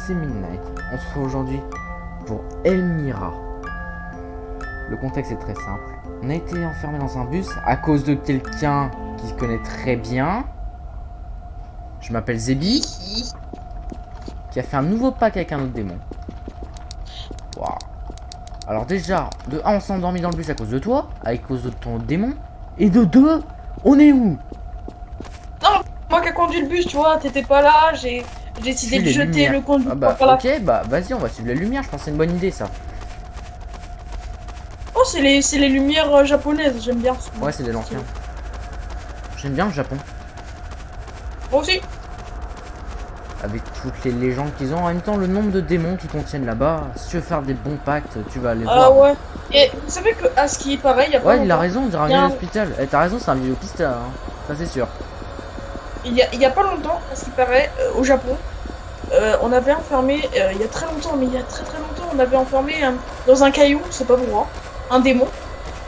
c'est Midnight. On se retrouve aujourd'hui pour Elmira. Le contexte est très simple. On a été enfermé dans un bus à cause de quelqu'un qui se connaît très bien. Je m'appelle Zebi. Qui a fait un nouveau pack avec un autre démon. Waouh. Alors déjà, de 1 on s'est endormi dans le bus à cause de toi, à cause de ton démon. Et de 2, on est où? Non, moi qui ai conduit le bus, tu vois, t'étais pas là, j'ai décidé de jeter le conduit. Ah bah ok, bah vas-y, on va suivre la lumière, je pense que c'est une bonne idée ça. Oh, c'est les lumières japonaises, j'aime bien. Ouais, c'est de l'ancien. J'aime bien le Japon. Moi aussi. Avec toutes les légendes qu'ils ont, en même temps le nombre de démons qu'ils contiennent là-bas. Si tu veux faire des bons pactes, tu vas aller voir. Ah ouais. Et vous savez que à ce qui est pareil, il y a pas Ouais, il a raison, on dirait un vieil un... hôpital. Eh, t'as raison, c'est un vieil hôpital, hein. Ça c'est sûr. Il y a pas longtemps, à ce qui paraît, au Japon, on avait enfermé, il y a très longtemps, mais il y a très longtemps, on avait enfermé dans un caillou, c'est pas pour moi, un démon.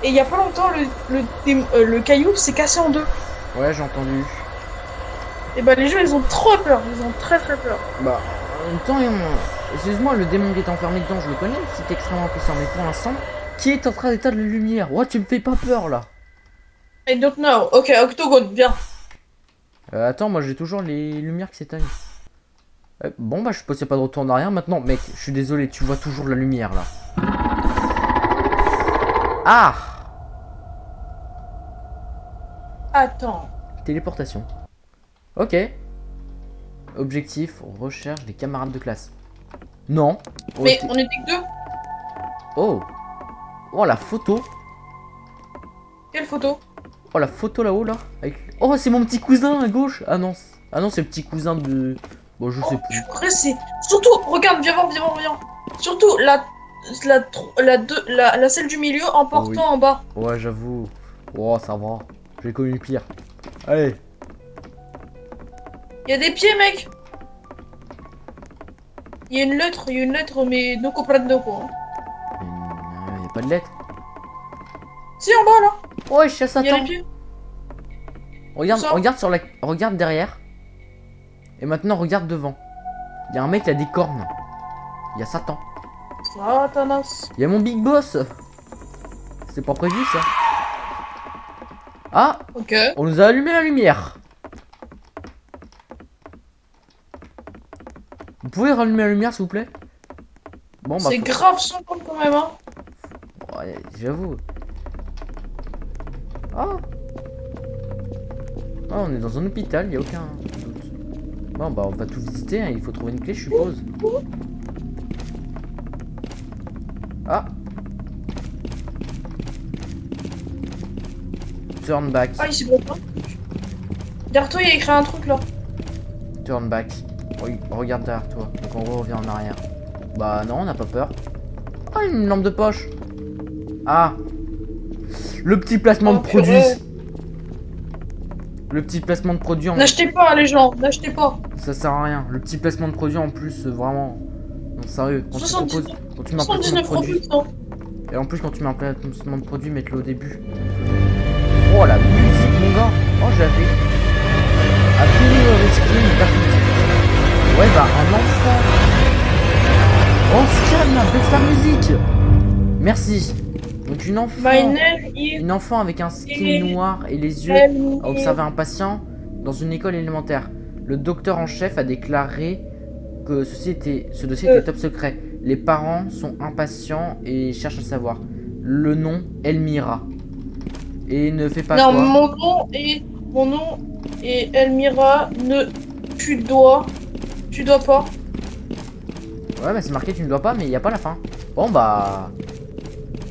Et il y a pas longtemps, le caillou s'est cassé en deux. Ouais, j'ai entendu. Et bah les gens, ils ont trop peur, ils ont très peur. Bah, en même temps, excuse-moi, le démon qui est enfermé dedans, je le connais, c'est extrêmement puissant, mais pour l'instant, qui est en train d'éteindre la lumière? Ouais, tu me fais pas peur là. I don't know. Ok, Octogone, viens. Attends, moi j'ai toujours les lumières qui s'éteignent. Bon bah je suppose qu'il n'y a pas de retour en arrière maintenant. Mec, je suis désolé, tu vois toujours la lumière là. Ah! Attends. Téléportation. Ok. Objectif, recherche des camarades de classe. Non. Mais on était que deux. Oh. Oh la photo. Quelle photo? Oh la photo là-haut là. Avec... Oh c'est mon petit cousin à gauche. Ah non. Ah non c'est le petit cousin de... Bon je sais plus. Je crois que c'est... Surtout, regarde, viens voir. Surtout la celle du milieu en portant oui. en bas. Ouais j'avoue. Oh ça va. J'ai connu pire. Allez. Il y a des pieds mec. Il y a une lettre mais no comprendo quoi. Il n'y a pas de lettre. Si en bas là. Ouais je chasse à Il y a temps. les pieds. Regarde derrière. Et maintenant regarde devant. Il y a un mec qui a des cornes. Il y a Satan. Satanas. Il y a mon big boss. C'est pas prévu ça. Ah. Ok. On nous a allumé la lumière. Vous pouvez rallumer la lumière s'il vous plaît? Bon bah. C'est grave sombre quand même hein. Ouais j'avoue. Ah. Ah on est dans un hôpital, il n'y a aucun doute. Bon bah on va tout visiter, hein. Il faut trouver une clé je suppose. Ah. Turn back. Ah il s'est pas. Derrière toi il y a écrit un truc là. Turn back. Oui, regarde derrière toi. Donc on revient en arrière. Bah non, on n'a pas peur. Ah, une lampe de poche. Ah. Le petit placement de produit. Le petit placement de produit en... N'achetez pas les gens, n'achetez pas. Ça sert à rien. Le petit placement de produit en plus, vraiment. Non, sérieux. Quand tu mets un placement de produit. Et en plus, quand tu mets un placement de produit, mets-le au début. Oh la musique, mon gars. Oh, j'avais. Ouais, bah, un enfant. Oh, se calme, baisse la musique. Merci. Donc, une enfant avec un skin noir et les yeux a observé un patient dans une école élémentaire. Le docteur en chef a déclaré que ce dossier était top secret. Les parents sont impatients et cherchent à savoir. Le nom, Elmira. Et ne fais pas non, quoi. Mon nom est Elmira. Tu dois pas. Ouais, bah c'est marqué tu ne dois pas, mais il n'y a pas la fin. Bon, bah.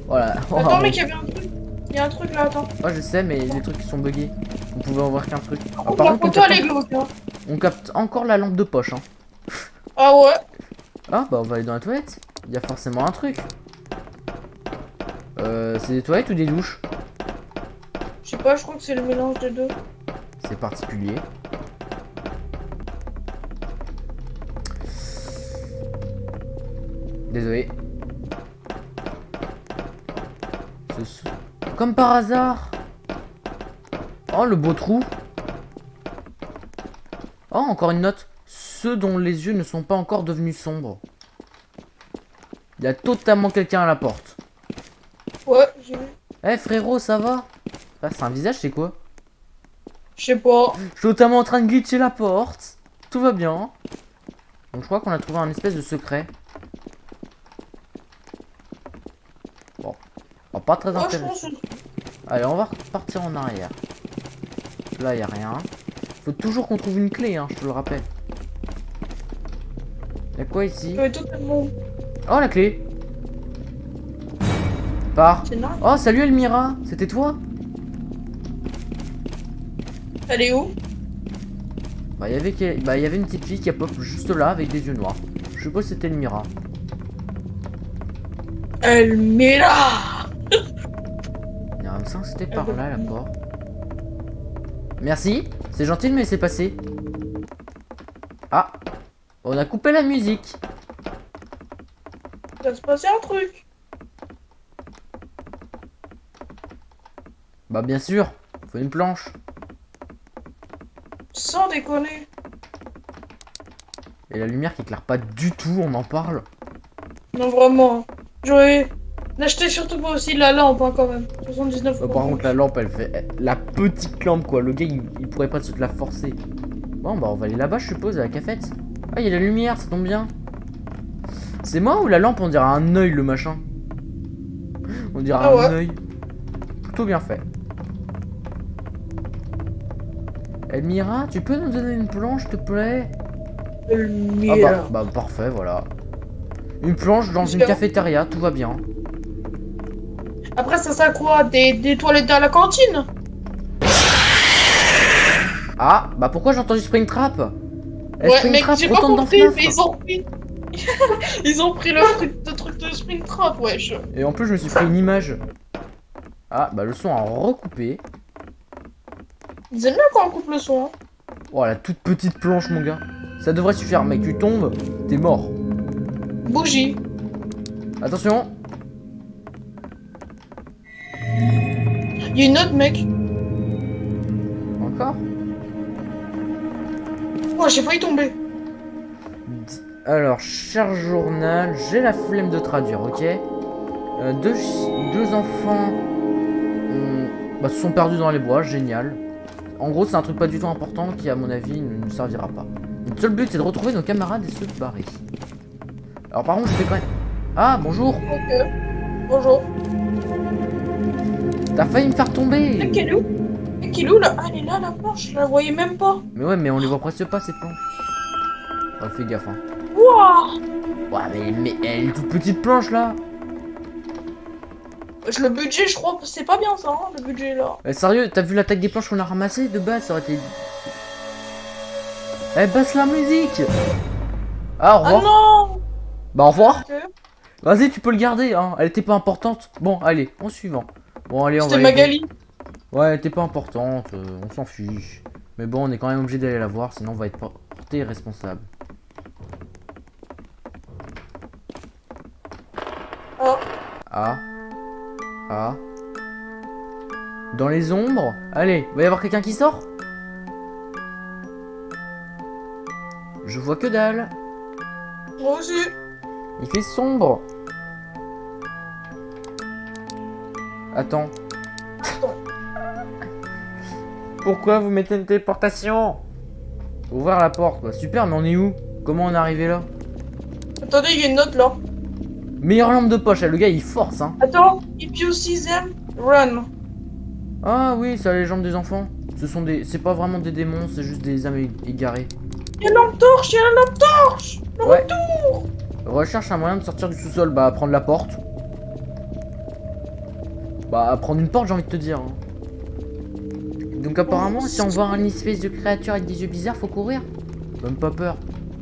Voilà. Attends, mec, il y avait un truc. Il y a un truc là, attends. Ouais, je sais, mais les trucs qui sont buggés. Vous pouvez en voir qu'un truc. Ah, par contre, on capte encore la lampe de poche. Hein. Ah ouais. Ah, bah on va aller dans la toilette. Il y a forcément un truc. C'est des toilettes ou des douches? Je sais pas, je crois que c'est le mélange des deux. C'est particulier. Désolé. Comme par hasard. Oh, le beau trou. Oh, encore une note. ceux dont les yeux ne sont pas encore devenus sombres. Il y a totalement quelqu'un à la porte. Ouais, j'ai vu. Eh frérot, ça va? Ah, c'est un visage, c'est quoi? Je sais pas. Je suis totalement en train de glitcher la porte. Tout va bien. Donc je crois qu'on a trouvé un espèce de secret. Bon. Oh, pas très intéressant. Allez, on va repartir en arrière. Là, il a rien. Faut toujours qu'on trouve une clé, hein, je te le rappelle. Y'a quoi ici? Oh, la clé. Par. Oh, salut Elmira. C'était toi? Elle est où? Bah, il y avait une petite fille qui a pop juste là avec des yeux noirs. Je suppose que c'était Elmira. Elmira! Il y a un que c'était par là, la porte. Merci, c'est gentil de me laisser passer. Ah, on a coupé la musique. Il va se passer un truc. Bah bien sûr, faut une planche. Sans déconner. Et la lumière qui éclaire pas du tout, on en parle. Non vraiment. Joey, n'achetez surtout pas aussi la lampe hein, quand même. 79 par contre la lampe elle fait la petite lampe quoi. Le gars il pourrait pas se la forcer. Bon bah on va aller là-bas je suppose à la cafette. Ah il y a la lumière, ça tombe bien. C'est moi ou la lampe on dirait un œil le machin? On dirait un œil. Plutôt bien fait. Elmira, tu peux nous donner une planche s'il te plaît? Elmira. Ah bah parfait voilà. Une planche dans une cafétéria, tout va bien. Après ça sert à quoi? Des toilettes à la cantine? Ah bah pourquoi j'ai entendu Springtrap? Ouais mec j'ai pas compris mais ils ont pris le truc de Springtrap wesh. Et en plus je me suis fait une image. Ah bah le son a recoupé. Ils aiment bien quand on coupe le son hein. Oh la toute petite planche mon gars. Ça devrait suffire mec, tu tombes, t'es mort. Bougie. Attention. Il y a une autre mec. Encore? Oh j'ai failli tomber. Alors, cher journal, j'ai la flemme de traduire, ok? Deux enfants se sont perdus dans les bois, génial. En gros, c'est un truc pas du tout important qui, à mon avis, ne nous servira pas. Notre seul but, c'est de retrouver nos camarades et se barrer. Alors, par contre, je fais quand même... Ah, bonjour. Ok. Bonjour. T'as failli me faire tomber. Et quel est où là? Ah, elle est là, la planche, je la voyais même pas. Mais ouais, mais on les voit presque pas, ces planches. Ouais, fais gaffe, hein. Wouah. Ouais, mais elle est toute petite planche, là. Le budget, je crois, c'est pas bien ça, hein, le budget là. Sérieux, t'as vu l'attaque des planches qu'on a ramassées de base, ça aurait été... Eh, baisse la musique. Ah, au revoir. Ah non. Bah, au revoir. Okay. Vas-y, tu peux le garder, hein. Elle était pas importante. Bon, allez, on suivant. Bon, allez, on va... C'était Magali. Ouais, elle était pas importante, on s'en fiche. Mais bon, on est quand même obligé d'aller la voir, sinon on va être porté responsable. Oh. Ah. Ah. Dans les ombres? Allez, va y avoir quelqu'un qui sort? Je vois que dalle. Moi aussi. Il fait sombre. Attends. Pourquoi vous mettez une téléportation? Ouvrir la porte. Bah, super, mais on est où? Comment on est arrivé là? Attendez, il y a une note là. Meilleure lampe de poche, le gars il force hein. Attends, if you see them, run. Ah oui, c'est la légende des enfants. Ce sont des... C'est pas vraiment des démons, c'est juste des âmes égarées. Il y a une lampe torche, il y a la lampe torche. Le ouais. retour. Recherche un moyen de sortir du sous-sol. Bah, prendre la porte. Bah, prendre une porte, j'ai envie de te dire. Hein. Donc apparemment, si on voit une espèce de créature avec des yeux bizarres, faut courir. Même pas peur.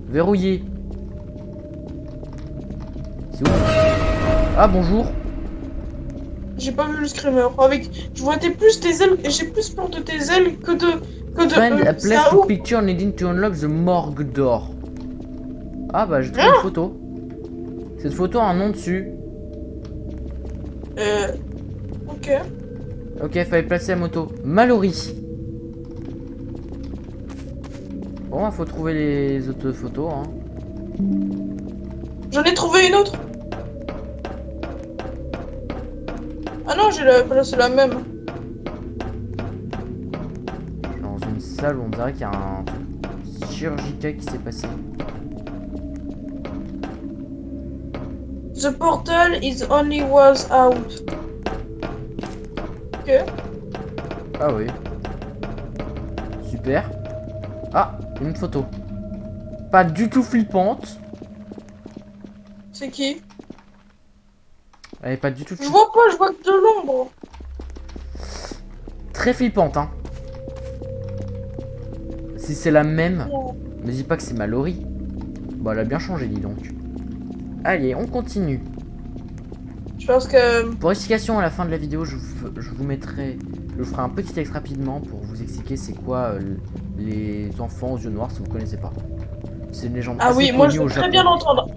Verrouillé. C'est où? Ah, bonjour. J'ai pas vu le screamer. Avec, je vois plus tes ailes et j'ai plus peur de tes ailes que de. Find a place to picture needing to unlock the morgue door. Ah bah j'ai trouvé une photo. Cette photo a un nom dessus. Ok. Ok, fallait placer la moto. Mallory. Bon, il faut trouver les autres photos. Hein. J'en ai trouvé une autre. Ah non, c'est la même. Dans une salle où on dirait qu'il y a un chirurgical qui s'est passé. The portal is only was out. Ok. Ah oui. Super. Ah, une photo. Pas du tout flippante. C'est qui? Elle est pas du tout... Je vois pas, je vois que de l'ombre. Très flippante, hein. Si c'est la même, me dis pas que c'est Mallory. Bah, elle a bien changé, dis donc. Allez, on continue. Je pense que... Pour explication, à la fin de la vidéo, je vous mettrai... Je ferai un petit texte rapidement pour vous expliquer c'est quoi les enfants aux yeux noirs si vous connaissez pas. C'est une légende Ah assez oui, moi je connue veux au très Japon. bien l'entendre.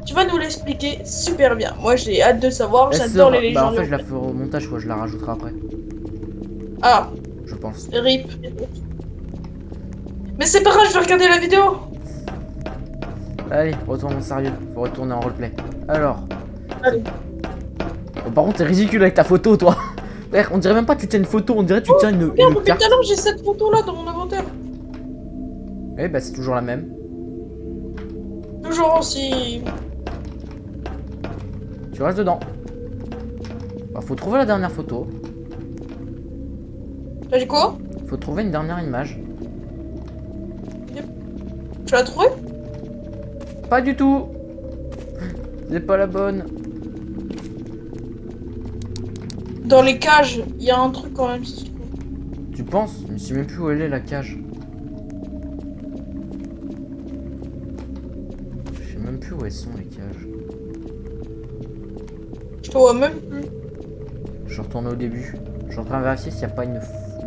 Tu vas nous l'expliquer super bien. Moi j'ai hâte de savoir, j'adore les légendes. Bah en fait je la ferai au montage quoi, je la rajouterai après. Ah. Je pense. RIP. Mais c'est pas grave, je vais regarder la vidéo. Allez, retournons sérieux, faut retourner en roleplay. Alors. Allez. Oh, par contre t'es ridicule avec ta photo toi. Frère, on dirait même pas que tu tiens une photo, on dirait que tu tiens une Regarde, carte. maintenant j'ai cette photo là dans mon inventaire. Eh bah c'est toujours la même. Toujours aussi. Tu restes dedans. Bah, faut trouver la dernière photo. T'as dit quoi? Faut trouver une dernière image. Tu l'as trouvé? Pas du tout. C'est pas la bonne. Dans les cages, il y a un truc quand même. Tu penses? Je sais même plus où elle est la cage. Je sais même plus où elles sont les cages. Je te vois même plus. Je retourne au début. Je suis en train de vérifier s'il n'y a pas une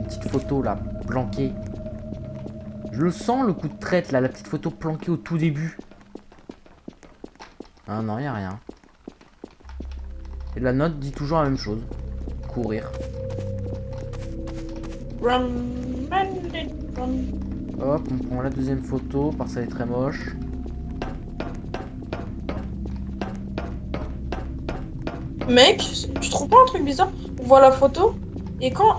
petite photo là, planquée. Je le sens le coup de traite là, la petite photo planquée au tout début. Ah non, il n'y a rien. Et la note dit toujours la même chose. Courir. Hop, on prend la deuxième photo parce qu'elle est très moche. Mec, tu trouves pas un truc bizarre? On voit la photo et quand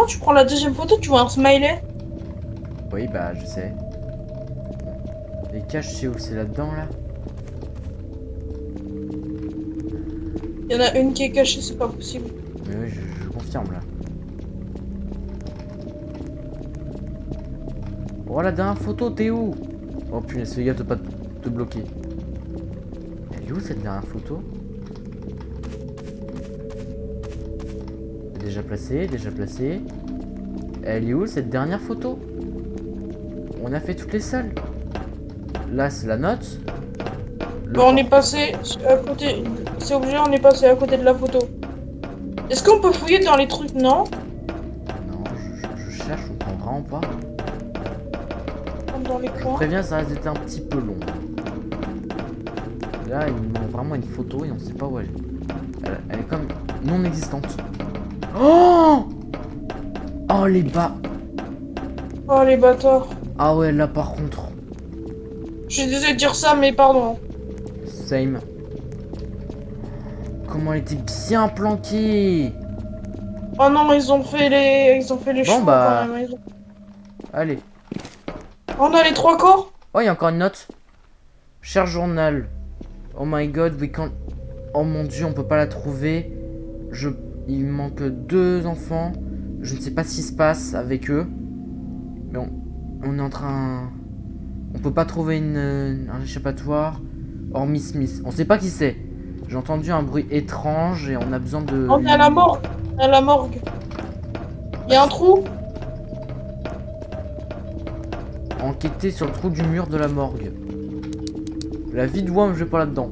tu prends la deuxième photo, tu vois un smiley. Oui, bah je sais. Les caches, c'est où? C'est là-dedans là? Il y en a une qui est cachée, c'est pas possible. Mais oui, je confirme là. Oh la dernière photo, t'es où? Oh punaise, fais gaffe de pas te bloquer. Elle est où cette dernière photo? Déjà placée, déjà placée. Elle est où cette dernière photo? On a fait toutes les salles. Là c'est la note. Bon, on est passé à côté. C'est obligé, on est passé à côté de la photo. Est-ce qu'on peut fouiller dans les trucs? Non. Non, je cherche, je comprends vraiment pas. Dans les Je coins. préviens, ça risque d'être un petit peu long. Là, ils nous montrent vraiment une photo et on sait pas où elle est. Elle est comme non existante. Oh! Oh les bas. Oh les bâtards. Ah ouais, là par contre. Je suis désolé de dire ça, mais pardon. Same. Comment elle était bien planquée. Oh non, ils ont fait les Bon chevaux bah. quand même. Allez. On a les 3 corps. Oh, il y a encore une note. Cher journal. Oh my god, we can't... Oh mon dieu, on peut pas la trouver. Il manque 2 enfants. Je ne sais pas ce qui se passe avec eux. Mais on est en train... On peut pas trouver un échappatoire. Hormis Smith. On sait pas qui c'est. J'ai entendu un bruit étrange et on a besoin de... On est à la morgue. À la morgue. Il y a un trou. Enquêter sur le trou du mur de la morgue. La vie de Wam, je vais pas là-dedans.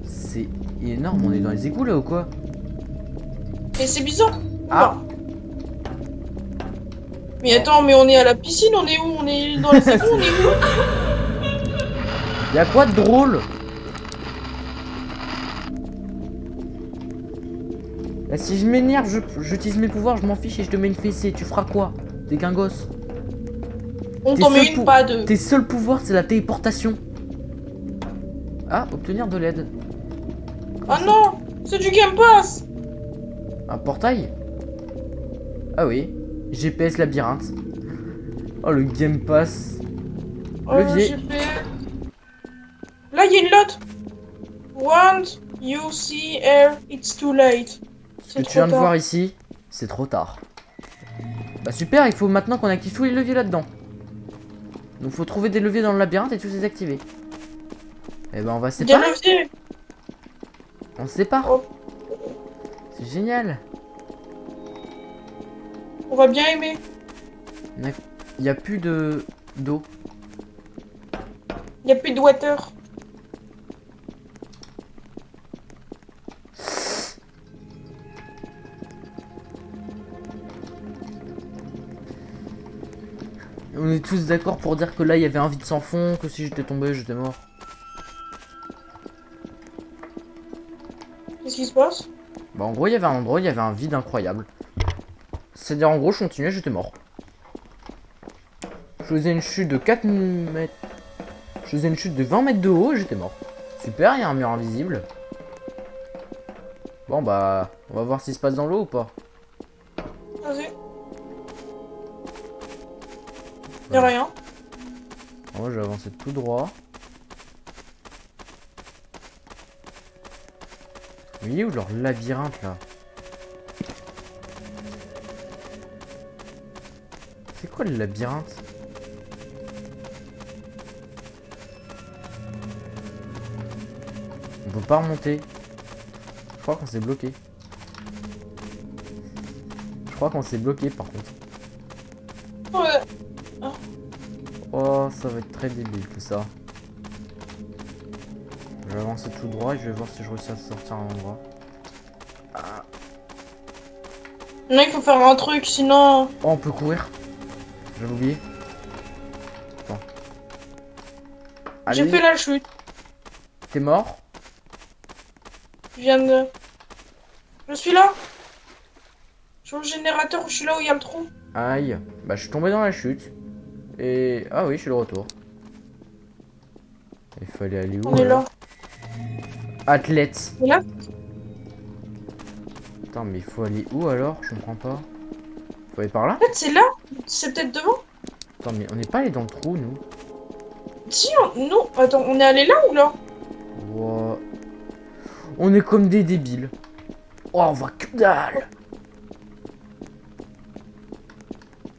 C'est énorme, on est dans les égouts là ou quoi? Et c'est bizarre. Ah. Mais attends, mais on est à la piscine, on est où? On est dans les égouts, on est où? Y'a quoi de drôle? Là, si je m'énerve, j'utilise mes pouvoirs, je m'en fiche et je te mets une fessée. Tu feras quoi? T'es qu'un gosse. On t'en met une, pas deux. Tes seuls pouvoirs, c'est la téléportation. Ah, obtenir de l'aide. Ah non, c'est du Game Pass. Un portail? Ah oui. GPS labyrinthe. Oh, le Game Pass. Levier. Là, il y a une note. Once you see air, it's too late. Ce que tu viens de voir ici, c'est trop tard. Bah super, il faut maintenant qu'on active tous les leviers là-dedans. Donc faut trouver des leviers dans le labyrinthe et tous les activer. Et ben on va se séparer. On se sépare. Oh. C'est génial. On va bien aimer. Il n'y a plus d'eau. Il n'y a plus de water. On est tous d'accord pour dire que là il y avait un vide sans fond, que si j'étais tombé, j'étais mort. Qu'est-ce qui se passe? Bah en gros il y avait un endroit, il y avait un vide incroyable. C'est-à-dire en gros je continuais, j'étais mort. Je faisais une chute de 4 mètres. Je faisais une chute de 20 mètres de haut et j'étais mort. Super, il y a un mur invisible. Bon bah, on va voir ce qui se passe dans l'eau ou pas. Vas-y. Y'a rien. Moi je vais avancer tout droit. Oui, ou leur labyrinthe là. C'est quoi le labyrinthe? On peut pas remonter. Je crois qu'on s'est bloqué. Je crois qu'on s'est bloqué par contre. Ouais. Oh, ça va être très débile tout ça. Je vais avancer tout droit et je vais voir si je réussis à sortir à un endroit. Ah. Non, il faut faire un truc sinon. Oh, on peut courir. J'avais oublié. Attends. J'ai fait la chute. T'es mort? Je viens de... Je suis là. Je suis au générateur, je suis là où il y a le trou. Aïe. Bah je suis tombé dans la chute. Et... Ah oui, je suis de retour. Il fallait aller où? On est là. Athlète. Et là? Attends, mais il faut aller où alors? Je comprends pas. Faut aller par là? En fait, c'est là. C'est peut-être devant. Attends, mais on n'est pas allé dans le trou, nous? Si, non. Attends, on est allé là ou là? Wow. On est comme des débiles. Oh, on voit que dalle.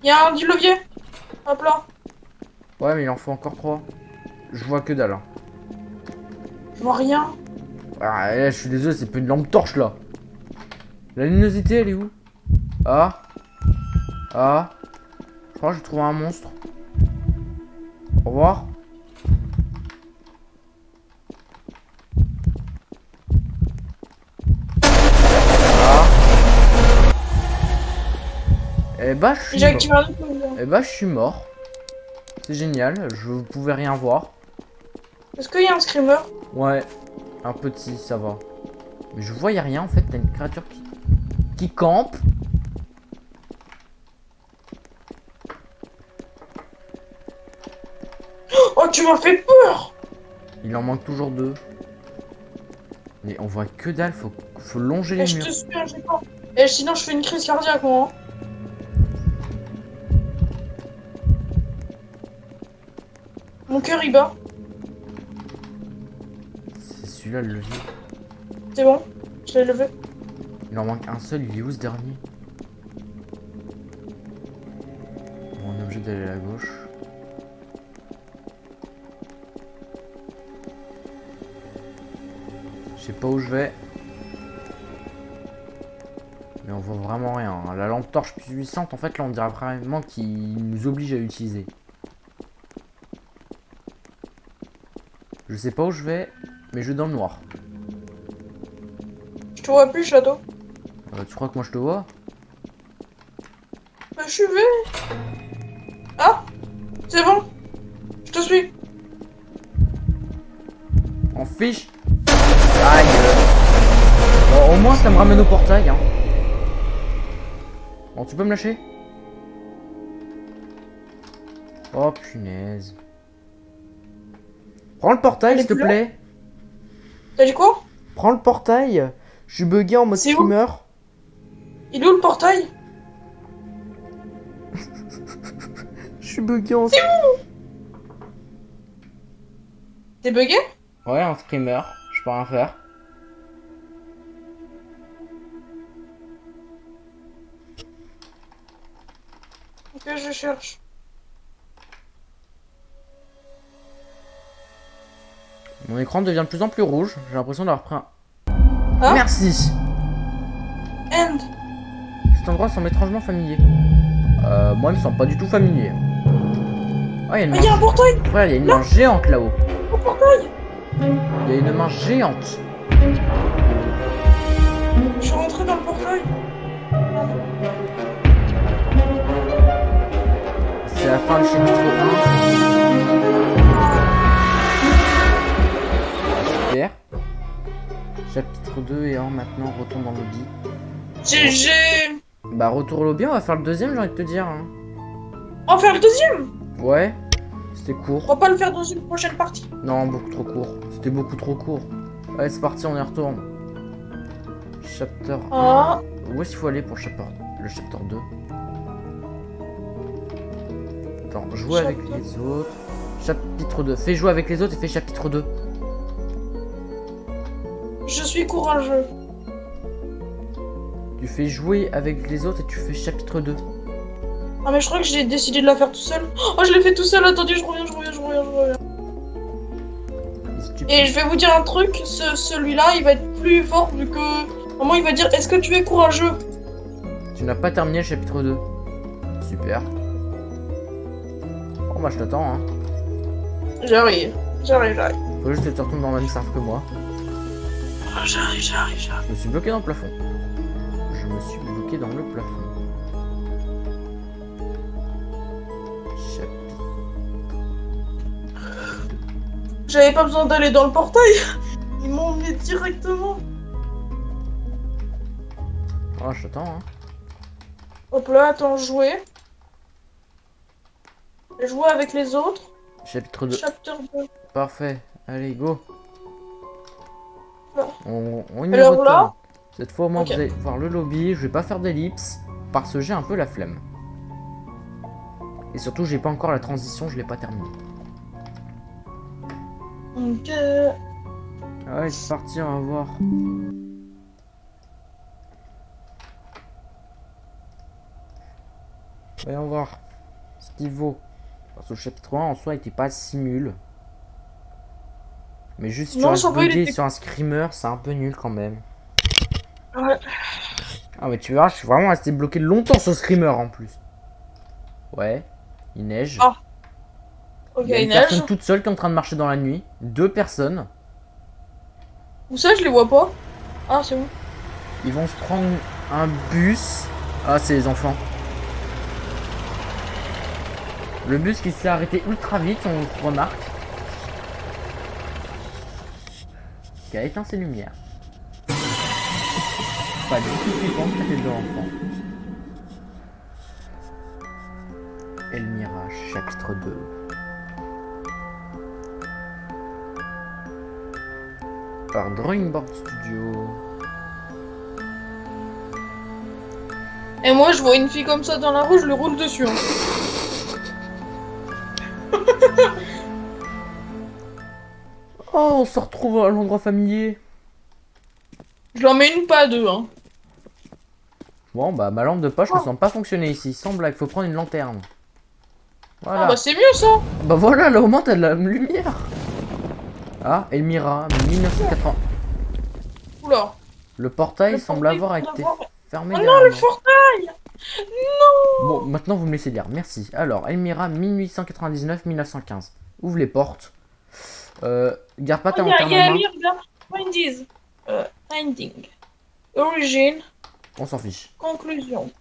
Il y a un levier. Hop là. Ouais, mais il en faut encore 3. Je vois que dalle. Hein. Je vois rien. Ah, là, je suis désolé, c'est pas une lampe torche là. La luminosité, elle est où? Ah. Ah. Je crois que j'ai trouvé un monstre. Au revoir. Ah. Eh bah, je suis mort. C'est génial, je pouvais rien voir. Est-ce qu'il y a un screamer? Ouais, un petit, ça va. Mais je voyais rien en fait, t'as une créature qui campe. Oh, tu m'as fait peur! Il en manque toujours 2. Mais on voit que dalle, faut longer les murs. Je te suis, je sais pas. Et sinon, je fais une crise cardiaque, moi. Hein. Mon cœur il bat. C'est celui-là le levier. C'est bon, je l'ai levé. Il en manque un seul, il est où ce dernier? Bon, on est obligé d'aller à la gauche. Je sais pas où je vais. Mais on voit vraiment rien. La lampe torche puissante, en fait, là on dirait vraiment qu'il nous oblige à l'utiliser. Je sais pas où je vais, mais je vais dans le noir. Je te vois plus, Château. Tu crois que moi je te vois? Bah, je suis vu. Ah, c'est bon. Je te suis. En fiche. Aïe. Bon, au moins ça me ramène au portail. Hein. Bon, tu peux me lâcher? Oh punaise. Prends le portail s'il te plaît. T'as dit quoi? Prends le portail. Je suis bugué en mode streamer. Il est où le portail? Je suis bugué en... C'est où? T'es bugué? Ouais, en streamer. Je peux rien faire. Ok, je cherche. Mon écran devient de plus en plus rouge. J'ai l'impression d'avoir pris un... Ah? Merci. End. Cet endroit semble étrangement familier. Moi, il me semble pas du tout familier. Oh, il y a un portail. Ouais, il y a une main géante là-haut. Un portail. Il y a une main géante. Je suis rentré dans le portail. C'est la fin du chapitre 1. Super. Chapitre 2 et 1 maintenant, retourne dans le lobby. GG. Bah retour au lobby, on va faire le deuxième, j'ai envie de te dire. Hein. On va faire le deuxième. Ouais, c'était court. On va pas le faire dans une prochaine partie. Non, beaucoup trop court. C'était beaucoup trop court. Allez, c'est parti, on y retourne. Chapter 1. Où est-ce qu'il faut aller pour le chapter 2? Attends, jouer avec les autres. Chapitre 2. Fais jouer avec les autres et fais chapitre 2. Je suis courageux. Tu fais jouer avec les autres et tu fais chapitre 2. Ah mais je crois que j'ai décidé de la faire tout seul. Oh, je l'ai fait tout seul, attendez, je reviens. Et je vais vous dire un truc, celui-là, il va être plus fort vu que... Normalement, il va dire, est-ce que tu es courageux? Tu n'as pas terminé le chapitre 2. Super. Bon bah je t'attends hein. J'arrive. Faut juste que tu retournes dans le même serve que moi. J'arrive. Je me suis bloqué dans le plafond. J'avais pas besoin d'aller dans le portail. Ils m'ont emmené directement. Oh, je t'attends hein. Hop là, attends, jouer. Jouer avec les autres. Chapitre 2. Chapter 2. Parfait. Allez, go. Là. On y alors retourne. là. Cette fois, au moins, vous allez voir le lobby. Je vais pas faire d'ellipse parce que j'ai un peu la flemme. Et surtout, j'ai pas encore la transition, je l'ai pas terminée. Ok. Ouais, c'est parti, on va voir. Voyons voir ce qu'il vaut. Parce que le chapitre 1 en soi était pas si nul. Mais juste si tu restes bugué sur un screamer, c'est un peu nul quand même. Ouais. Ah mais tu verras, je suis vraiment resté bloqué longtemps sur screamer en plus. Ouais, il neige. Ah. Ok, il y a une neige. personne toute seule qui est en train de marcher dans la nuit. 2 personnes. Où ça, je les vois pas. Ah, c'est où? Ils vont se prendre un bus. Ah, c'est les enfants. Le bus qui s'est arrêté ultra vite, on remarque. Qui a éteint ses lumières. Pas du tout flippant que ça fait 2 enfants. Elmira, chapitre 2. Par Drawing Board Studio. Et moi, je vois une fille comme ça dans la rue, je lui roule dessus. Hein. Oh, on se retrouve à l'endroit familier. Je leur mets une pas deux. Hein. Bon, bah ma lampe de poche ne semble pas fonctionner ici. Sans blague, faut prendre une lanterne. Voilà. Ah bah c'est mieux ça. Bah voilà, là au moins t'as de la lumière. Ah, Elmira, 1980. Oula. Le portail semble avoir été fermé. Oh non, le portail. Non. Bon, maintenant vous me laissez lire, merci. Alors, Elmira, 1899-1915. Ouvre les portes. Garde pas ta lanterne en main. Finding. Origin. On s'en fiche. Conclusion.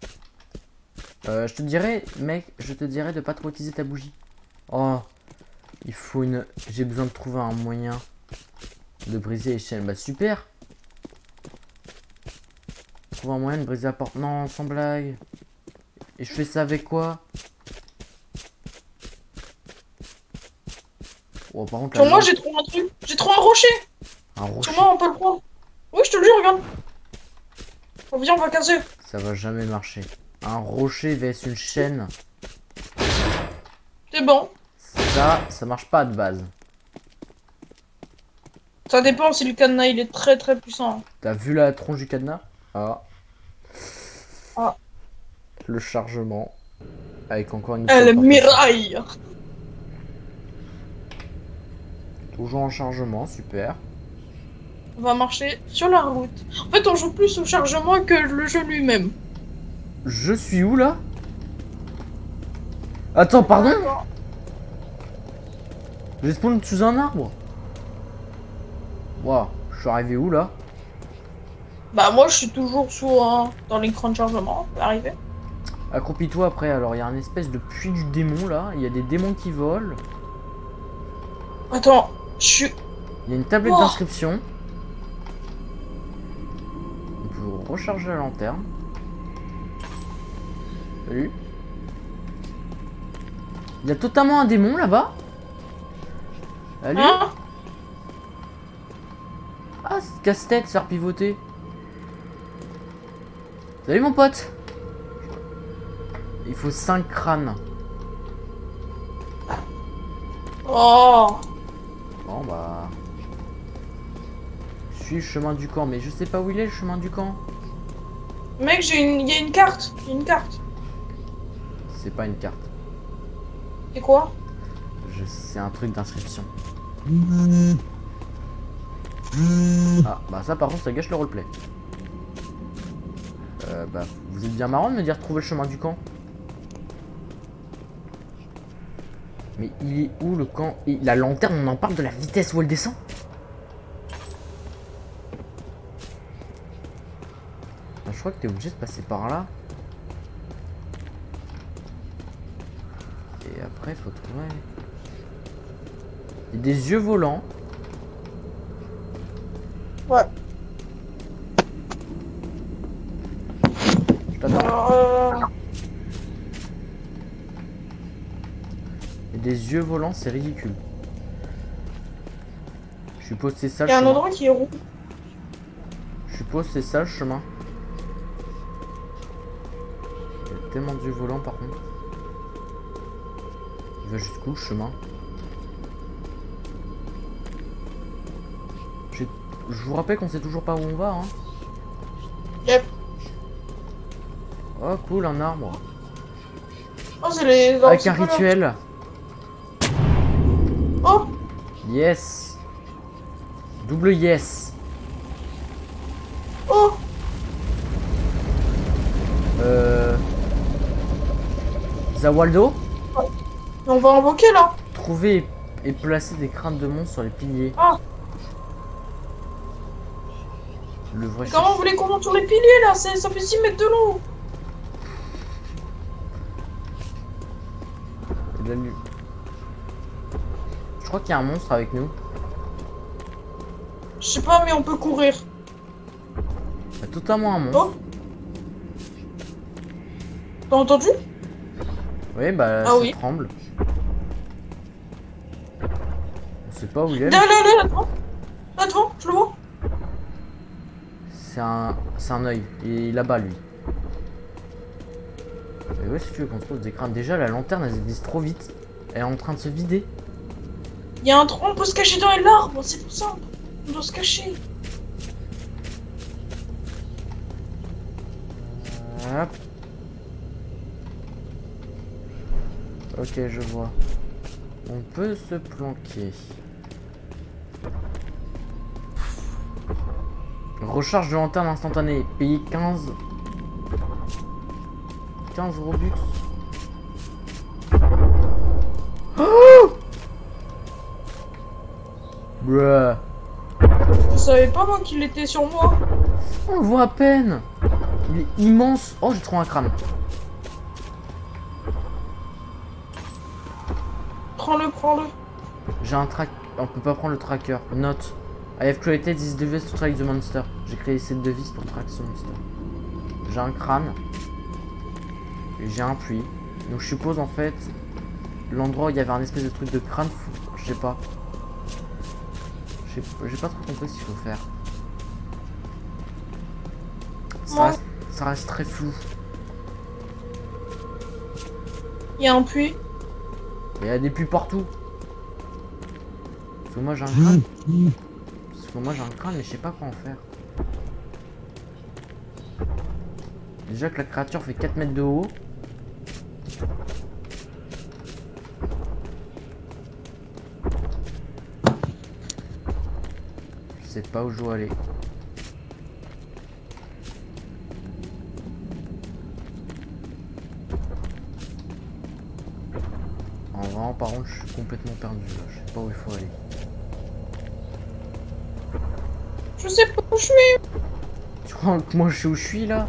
Je te dirais, mec, je te dirais de pas trop utiliser ta bougie. Oh, il faut une... J'ai besoin de trouver un moyen de briser les chaînes. Bah super. Trouver un moyen de briser la porte. Non, sans blague. Et je fais ça avec quoi? Oh, par contre, sur moi, j'ai trouvé un truc. J'ai trouvé un rocher. Un rocher. Sur moi, on peut le prendre. Oui, je te le dis, regarde. Oh, viens, on va casser. Ça va jamais marcher. Un rocher vs une chaîne. C'est bon. Ça marche pas de base. Ça dépend si le cadenas il est très très puissant. T'as vu la tronche du cadenas? Ah. Ah. Le chargement. Avec encore une... Elle miraille. Toujours en chargement, super. On va marcher sur la route. En fait, on joue plus au chargement que le jeu lui-même. Je suis où là? Attends, pardon? J'ai spawn sous un arbre. Waouh, je suis arrivé où là? Bah moi je suis toujours sous dans l'écran de chargement, ça peut arriver. Accroupis-toi après, alors il y a un espèce de puits du démon là, il y a des démons qui volent. Attends, je suis... Il y a une tablette d'inscription. On peut recharger la lanterne. Salut. Il y a totalement un démon là-bas. Salut. Hein? Ah, c'est casse-tête, faire pivoter. Salut mon pote. Il faut 5 crânes. Oh. Bon bah... Je suis le chemin du camp, mais je sais pas où il est le chemin du camp. Mec, il y a une carte. Il y a une carte. C'est pas une carte. C'est quoi? C'est un truc d'inscription. Ah, bah ça par contre ça gâche le roleplay. Bah vous êtes bien marrant de me dire trouver le chemin du camp. Mais il est où le camp? Et la lanterne, on en parle de la vitesse où elle descend? Je crois que t'es obligé de passer par là. Et après faut trouver... Il y a des yeux volants. Ouais. Je t'attends. Il y a des yeux volants, c'est ridicule. Je suppose c'est ça le chemin. Il y a un endroit qui est roux. Je suppose c'est ça le chemin. Il y a tellement d'yeux volants par contre. Il va jusqu'où le chemin? Je vous rappelle qu'on sait toujours pas où on va, hein. Yep. Oh cool, un arbre. Oh, c'est les... Avec un rituel. Oh. Yes. Double yes. Oh. Zawaldo. On va invoquer là. Trouver et placer des crânes de monstres sur les piliers. Ah. Le vrai. Comment vous voulez qu'on monte sur les piliers là? Ça fait 6 mètres de long. Et de la nuit. Je crois qu'il y a un monstre avec nous. Je sais pas, mais on peut courir. Il y a totalement un monstre. Oh. T'as entendu? Oui, bah ah, ça oui. tremble. On sait pas où il est. Là devant. Là devant, je le vois. C'est un œil. Il est là-bas lui. Et ouais, si tu veux qu'on trouve des crânes. Déjà la lanterne elle se vise trop vite. Elle est en train de se vider. Il y a un trou, on peut se cacher dans l'arbre, c'est tout simple. On doit se cacher. Hop. Ok, je vois. On peut se planquer. Recharge de lanterne instantanée. Payer 15 Robux. Oh Bruh. Je savais pas moi qu'il était sur moi. On le voit à peine. Il est immense. Oh, j'ai trouvé un crâne. Prends-le. J'ai un track. On peut pas prendre le tracker. Note. I have created this device to track the monster. J'ai créé cette devise pour traquer ce monster. J'ai un crâne. Et j'ai un puits. Donc je suppose en fait l'endroit où il y avait un espèce de truc de crâne. Je sais pas. J'ai pas trop compris ce qu'il faut faire. Ça reste très flou. Il y a un puits. Il y a des puits partout. Parce que moi j'ai un crâne. Mais je sais pas quoi en faire. Déjà que la créature fait 4 mètres de haut. Je sais pas où je dois aller. Vraiment, par contre, je suis complètement perdu là. Je sais pas où il faut aller. Je sais pas où je suis. Tu crois que moi je sais où je suis là?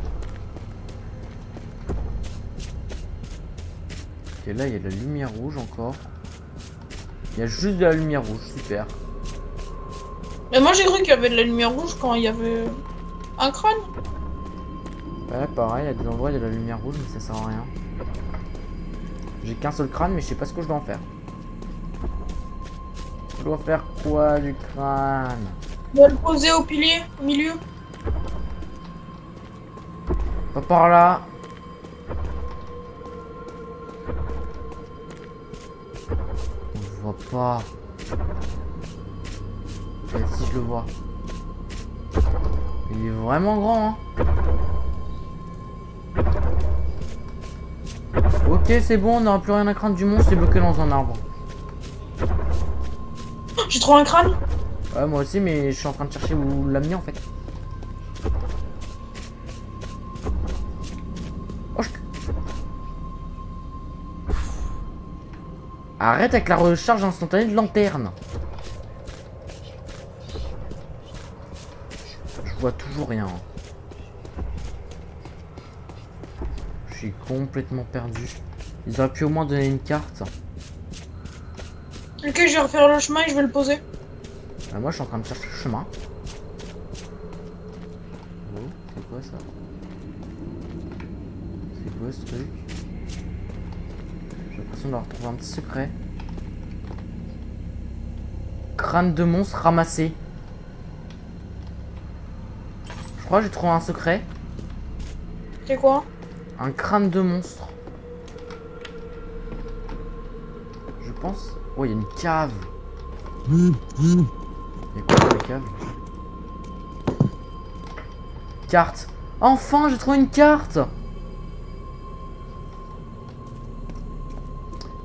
Ok, là il y a de la lumière rouge encore. Il y a juste de la lumière rouge, super. Mais moi j'ai cru qu'il y avait de la lumière rouge quand il y avait un crâne. Ouais, pareil, il y a des endroits où il y a de la lumière rouge, mais ça sert à rien. J'ai qu'un seul crâne, mais je sais pas ce que je dois en faire. Je dois faire quoi du crâne? Je dois le poser au pilier, au milieu. Pas par là. On voit pas. Et si je le vois. Il est vraiment grand, hein. Ok, c'est bon, on n'aura plus rien à craindre du monstre, c'est bloqué dans un arbre. J'ai trouvé un crâne. Ouais, moi aussi, mais je suis en train de chercher où l'amener en fait. Oh, Arrête avec la recharge instantanée de lanterne. Je vois toujours rien. Je suis complètement perdu. Ils auraient pu au moins donner une carte. Ok, je vais refaire le chemin et je vais le poser. Moi je suis en train de chercher le chemin. Oh, c'est quoi ça? C'est quoi ce truc? J'ai l'impression d'avoir trouvé un petit secret. Crâne de monstre ramassé. Je crois que j'ai trouvé un secret. C'est quoi? Un crâne de monstre. Je pense. Oh, il y a une cave. Il y a quoi dans la cave? Carte. Enfin, j'ai trouvé une carte.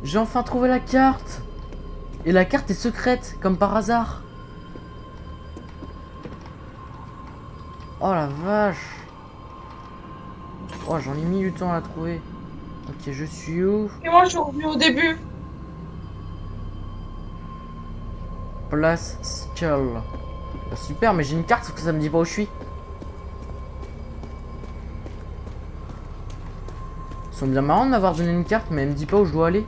J'ai enfin trouvé la carte. Et la carte est secrète, comme par hasard. Oh la vache. Oh, j'en ai mis du temps à la trouver. Ok, je suis où? Et moi, je suis revenu au début. Place Skull. Bah, super, mais j'ai une carte, sauf que ça me dit pas où je suis. Ils sont bien marrants de m'avoir donné une carte, mais elle me dit pas où je dois aller.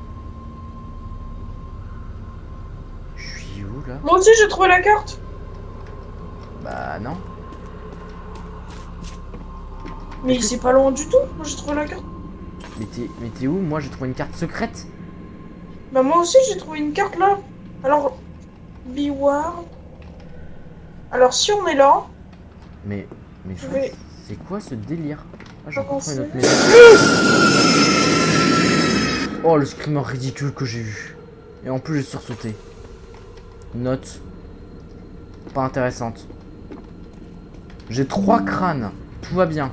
Je suis où là? Moi aussi, j'ai trouvé la carte. Bah non. Mais c'est pas loin du tout. Moi, j'ai trouvé la carte. Mais t'es où? Moi j'ai trouvé une carte secrète. Bah moi aussi, j'ai trouvé une carte là. Alors, Beware. Alors, si on est là... Mais vais... c'est quoi ce délire? Ah, j'ai Avancer. une autre maison. Oh, le screamer ridicule que j'ai eu. Et en plus, j'ai sursauté. Note. Pas intéressante. J'ai 3 crânes. Tout va bien.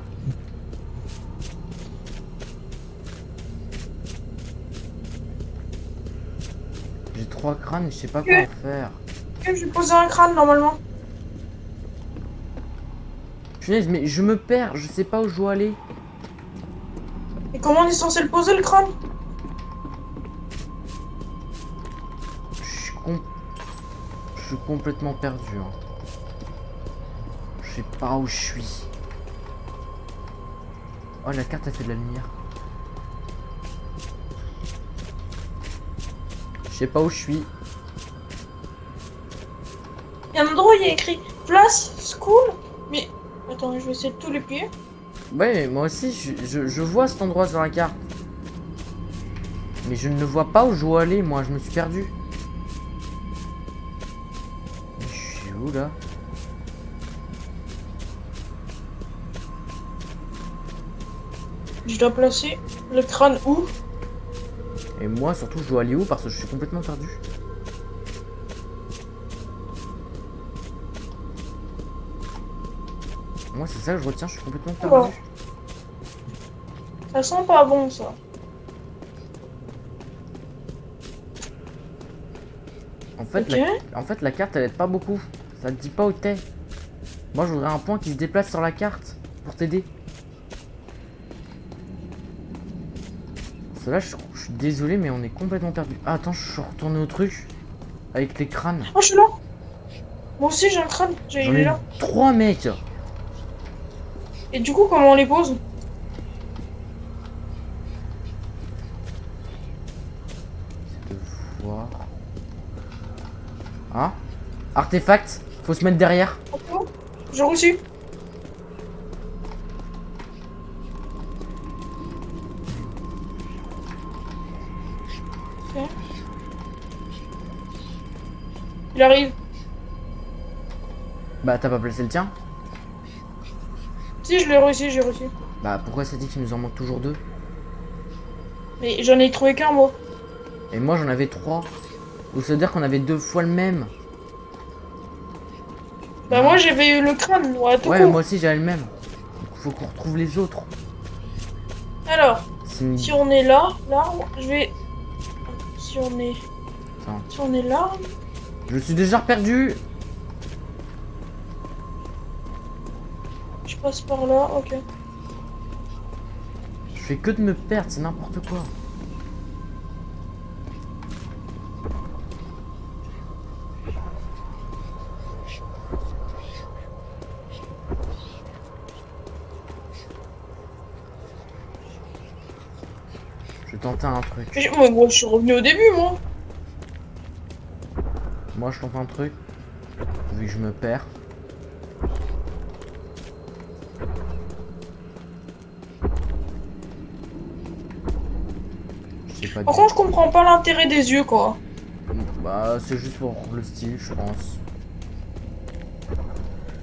J'ai 3 crânes et je sais pas quoi en faire. Ok, je vais poser un crâne normalement. Punaise, mais je me perds. Je sais pas où je dois aller. Et comment on est censé le poser le crâne? Je suis complètement perdu. Hein. Je sais pas où je suis. Oh, la carte a fait de la lumière. Je sais pas où je suis. Il y a un endroit où il y a écrit Place School. Mais attends, je vais essayer de tous les pieds. Ouais, moi aussi, je vois cet endroit sur la carte. Mais je ne vois pas où je dois aller, moi, je me suis perdu. Mais je suis vais où là? Je dois placer le crâne où? Et moi surtout je dois aller où parce que je suis complètement perdu. Moi c'est ça que je retiens, je suis complètement perdu. Oh. Ça sent pas bon ça. En fait, okay. En fait la carte elle aide pas beaucoup. Ça te dit pas où t'es. Moi je voudrais un point qui se déplace sur la carte pour t'aider. Là je suis désolé mais on est complètement perdu. Ah attends, je suis retourné au truc avec les crânes. Oh je suis là. Moi aussi j'ai un crâne, J'en ai là. 3 mecs. Et du coup comment on les pose? C'est de voir. Hein? Artefact, faut se mettre derrière. Oh, j'ai reçu. Il arrive. Bah t'as pas placé le tien? Si je l'ai réussi, j'ai réussi. Bah pourquoi ça dit qu'il nous en manque toujours 2? Mais j'en ai trouvé qu'un moi. Et moi j'en avais 3. Ou ça veut dire qu'on avait 2 fois le même? Bah moi j'avais eu le crâne, ouais, tout ouais court. Moi aussi j'avais le même. Donc faut qu'on retrouve les autres. Alors, si on est là, je vais... Si on est... Attends. Si on est là... Je suis déjà perdu. Je passe par là, ok. Je fais que de me perdre, c'est n'importe quoi. Je vais tenter un truc. Moi je suis revenu au début moi. Moi je tente un truc. Vu que je me perds. Par contre je comprends pas l'intérêt des yeux quoi. Bah c'est juste pour le style je pense.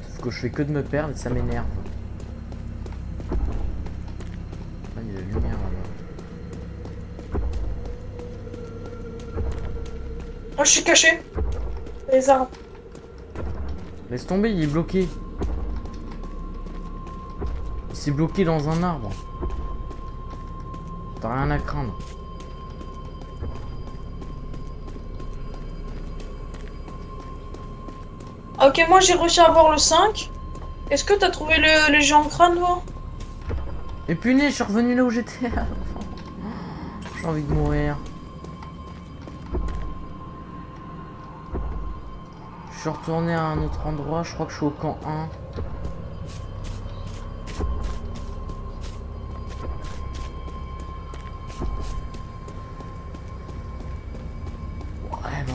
Sauf que je fais que de me perdre et ça m'énerve. Ah il y a la lumière là-bas. Ah je suis caché. Les arbres. Laisse tomber, il est bloqué. Il s'est bloqué dans un arbre. T'as rien à craindre. Ok, moi j'ai réussi à avoir le 5. Est-ce que t'as trouvé le géant crâne, toi? Et punaise, je suis revenu là où j'étais. J'ai envie de mourir. Je suis retourné à un autre endroit, je crois que je suis au camp 1.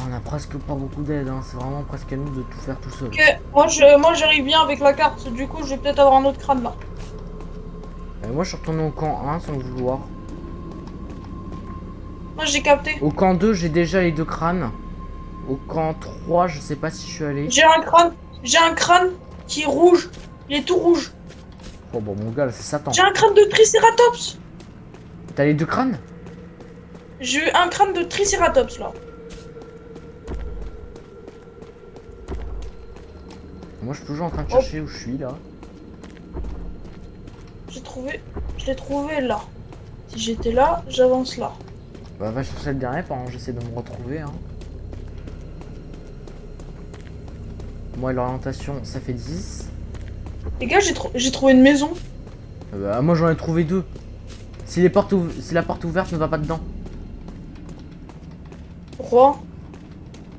On a presque pas beaucoup d'aide, hein. C'est vraiment presque à nous de tout faire tout seul. Ok, moi j'arrive bien avec la carte, du coup je vais peut-être avoir un autre crâne là. Moi je suis retourné au camp 1 sans le vouloir. Moi j'ai capté. Au camp 2 j'ai déjà les 2 crânes. Au camp 3 je sais pas si je suis allé. J'ai un crâne qui est rouge, il est tout rouge. Oh bon mon gars là c'est Satan. J'ai un crâne de Triceratops. T'as les 2 crânes? J'ai eu un crâne de Triceratops là. Moi je suis toujours en train de chercher où je suis là. Je l'ai trouvé là. Si j'étais là, j'avance là. Bah va chercher le dernier pendant que j'essaie de me retrouver hein. Moi l'orientation ça fait 10. Les gars j'ai trouvé une maison. Bah moi j'en ai trouvé 2. Si la porte ouverte ne va pas dedans. Pourquoi?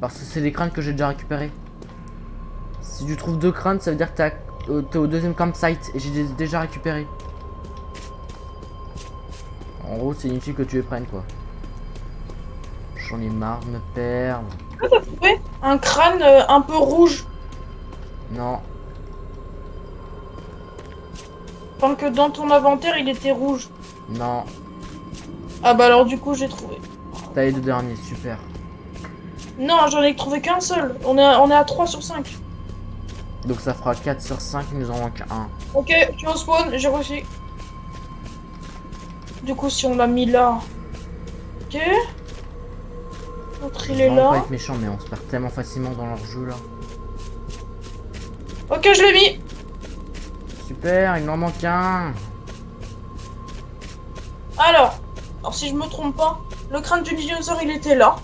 Parce que c'est des crânes que j'ai déjà récupérés. Si tu trouves 2 crânes, ça veut dire que t'es au deuxième campsite et j'ai déjà récupéré. En gros, c'est inutile que tu les prennes quoi. J'en ai marre de me perdre. Ah, t'as trouvé un crâne un peu rouge. Non. Tant que dans ton inventaire il était rouge. Non. Ah bah alors du coup j'ai trouvé. T'as les 2 derniers, super. Non, j'en ai trouvé qu'un seul. On est à 3 sur 5. Donc ça fera 4 sur 5, il nous en manque un. Ok, tu es au spawn, j'ai réussi. Du coup, si on l'a mis là. Ok. L'autre il est là. Pas être méchant, mais on se perd tellement facilement dans leur jeu là. Ok, je l'ai mis. Super, il m'en manque un. Alors si je me trompe pas, le crâne du dinosaure il était là.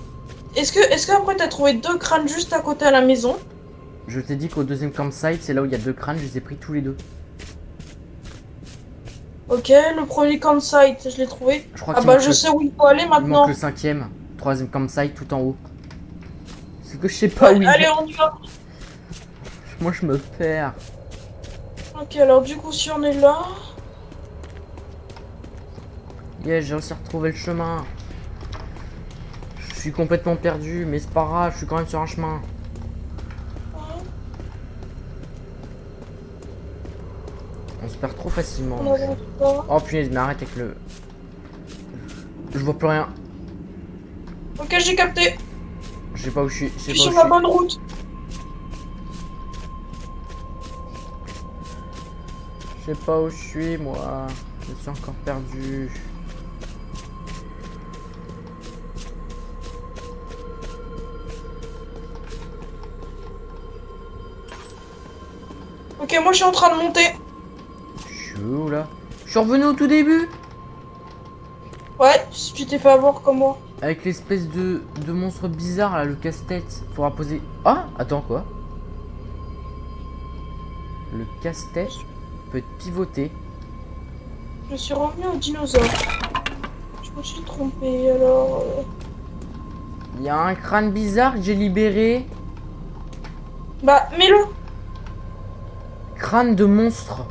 Est-ce qu'après t'as trouvé 2 crânes juste à côté à la maison? Je t'ai dit qu'au deuxième campsite, c'est là où il y a 2 crânes, je les ai pris tous les 2. Ok, le premier campsite, je l'ai trouvé. Je crois ah bah je sais où il faut aller maintenant. Il manque le 5ème, 3ème campsite tout en haut. C'est que je sais pas où il est. Allez, on y va. Moi je me perds. Ok, alors du coup si on est là... Yes, j'ai réussi à retrouver le chemin. Je suis complètement perdu, mais c'est pas grave, je suis quand même sur un chemin. On se perd trop facilement. Oh punaise, mais arrête avec le... Je vois plus rien. Ok, j'ai capté. Je sais pas où je suis. Je suis sur la bonne route. Je sais pas où je suis, moi. Je suis encore perdu. Ok, moi je suis en train de monter. Je suis où là? Je suis revenu au tout début. Ouais, si tu t'es fait avoir comme moi. Avec l'espèce de monstre bizarre là, le casse-tête. Faudra poser... Ah, attends, quoi? Le casse-tête peut être pivoté. Je suis revenu au dinosaure. Je me suis trompé alors... Il y a un crâne bizarre que j'ai libéré. Bah, mets-le. Crâne de monstre.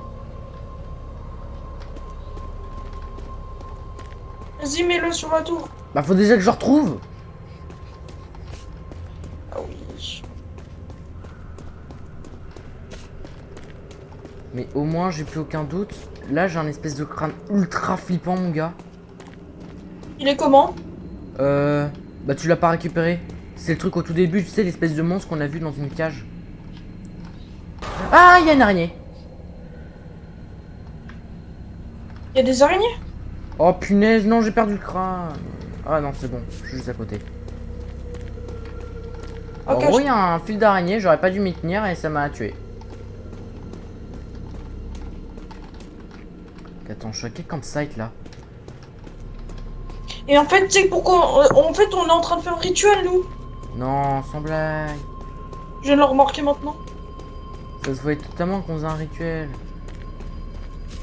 Vas-y, mets-le sur la tour. Bah faut déjà que je le retrouve. Ah oui. Mais au moins j'ai plus aucun doute. Là j'ai un espèce de crâne ultra flippant mon gars. Il est comment? Bah tu l'as pas récupéré. C'est le truc au tout début, tu sais, l'espèce de monstre qu'on a vu dans une cage. Ah, il y a une araignée. Il y a des araignées? Oh punaise, non, j'ai perdu le crâne. Ah non, c'est bon, je suis juste à côté. En gros, il y a un fil d'araignée, j'aurais pas dû m'y tenir et ça m'a tué. Attends, je suis à quel campsite là? Et en fait, tu sais pourquoi? En fait, on est en train de faire un rituel, nous. Non, sans blague. Je viens de le remarquer maintenant. Ça se voyait totalement qu'on faisait un rituel.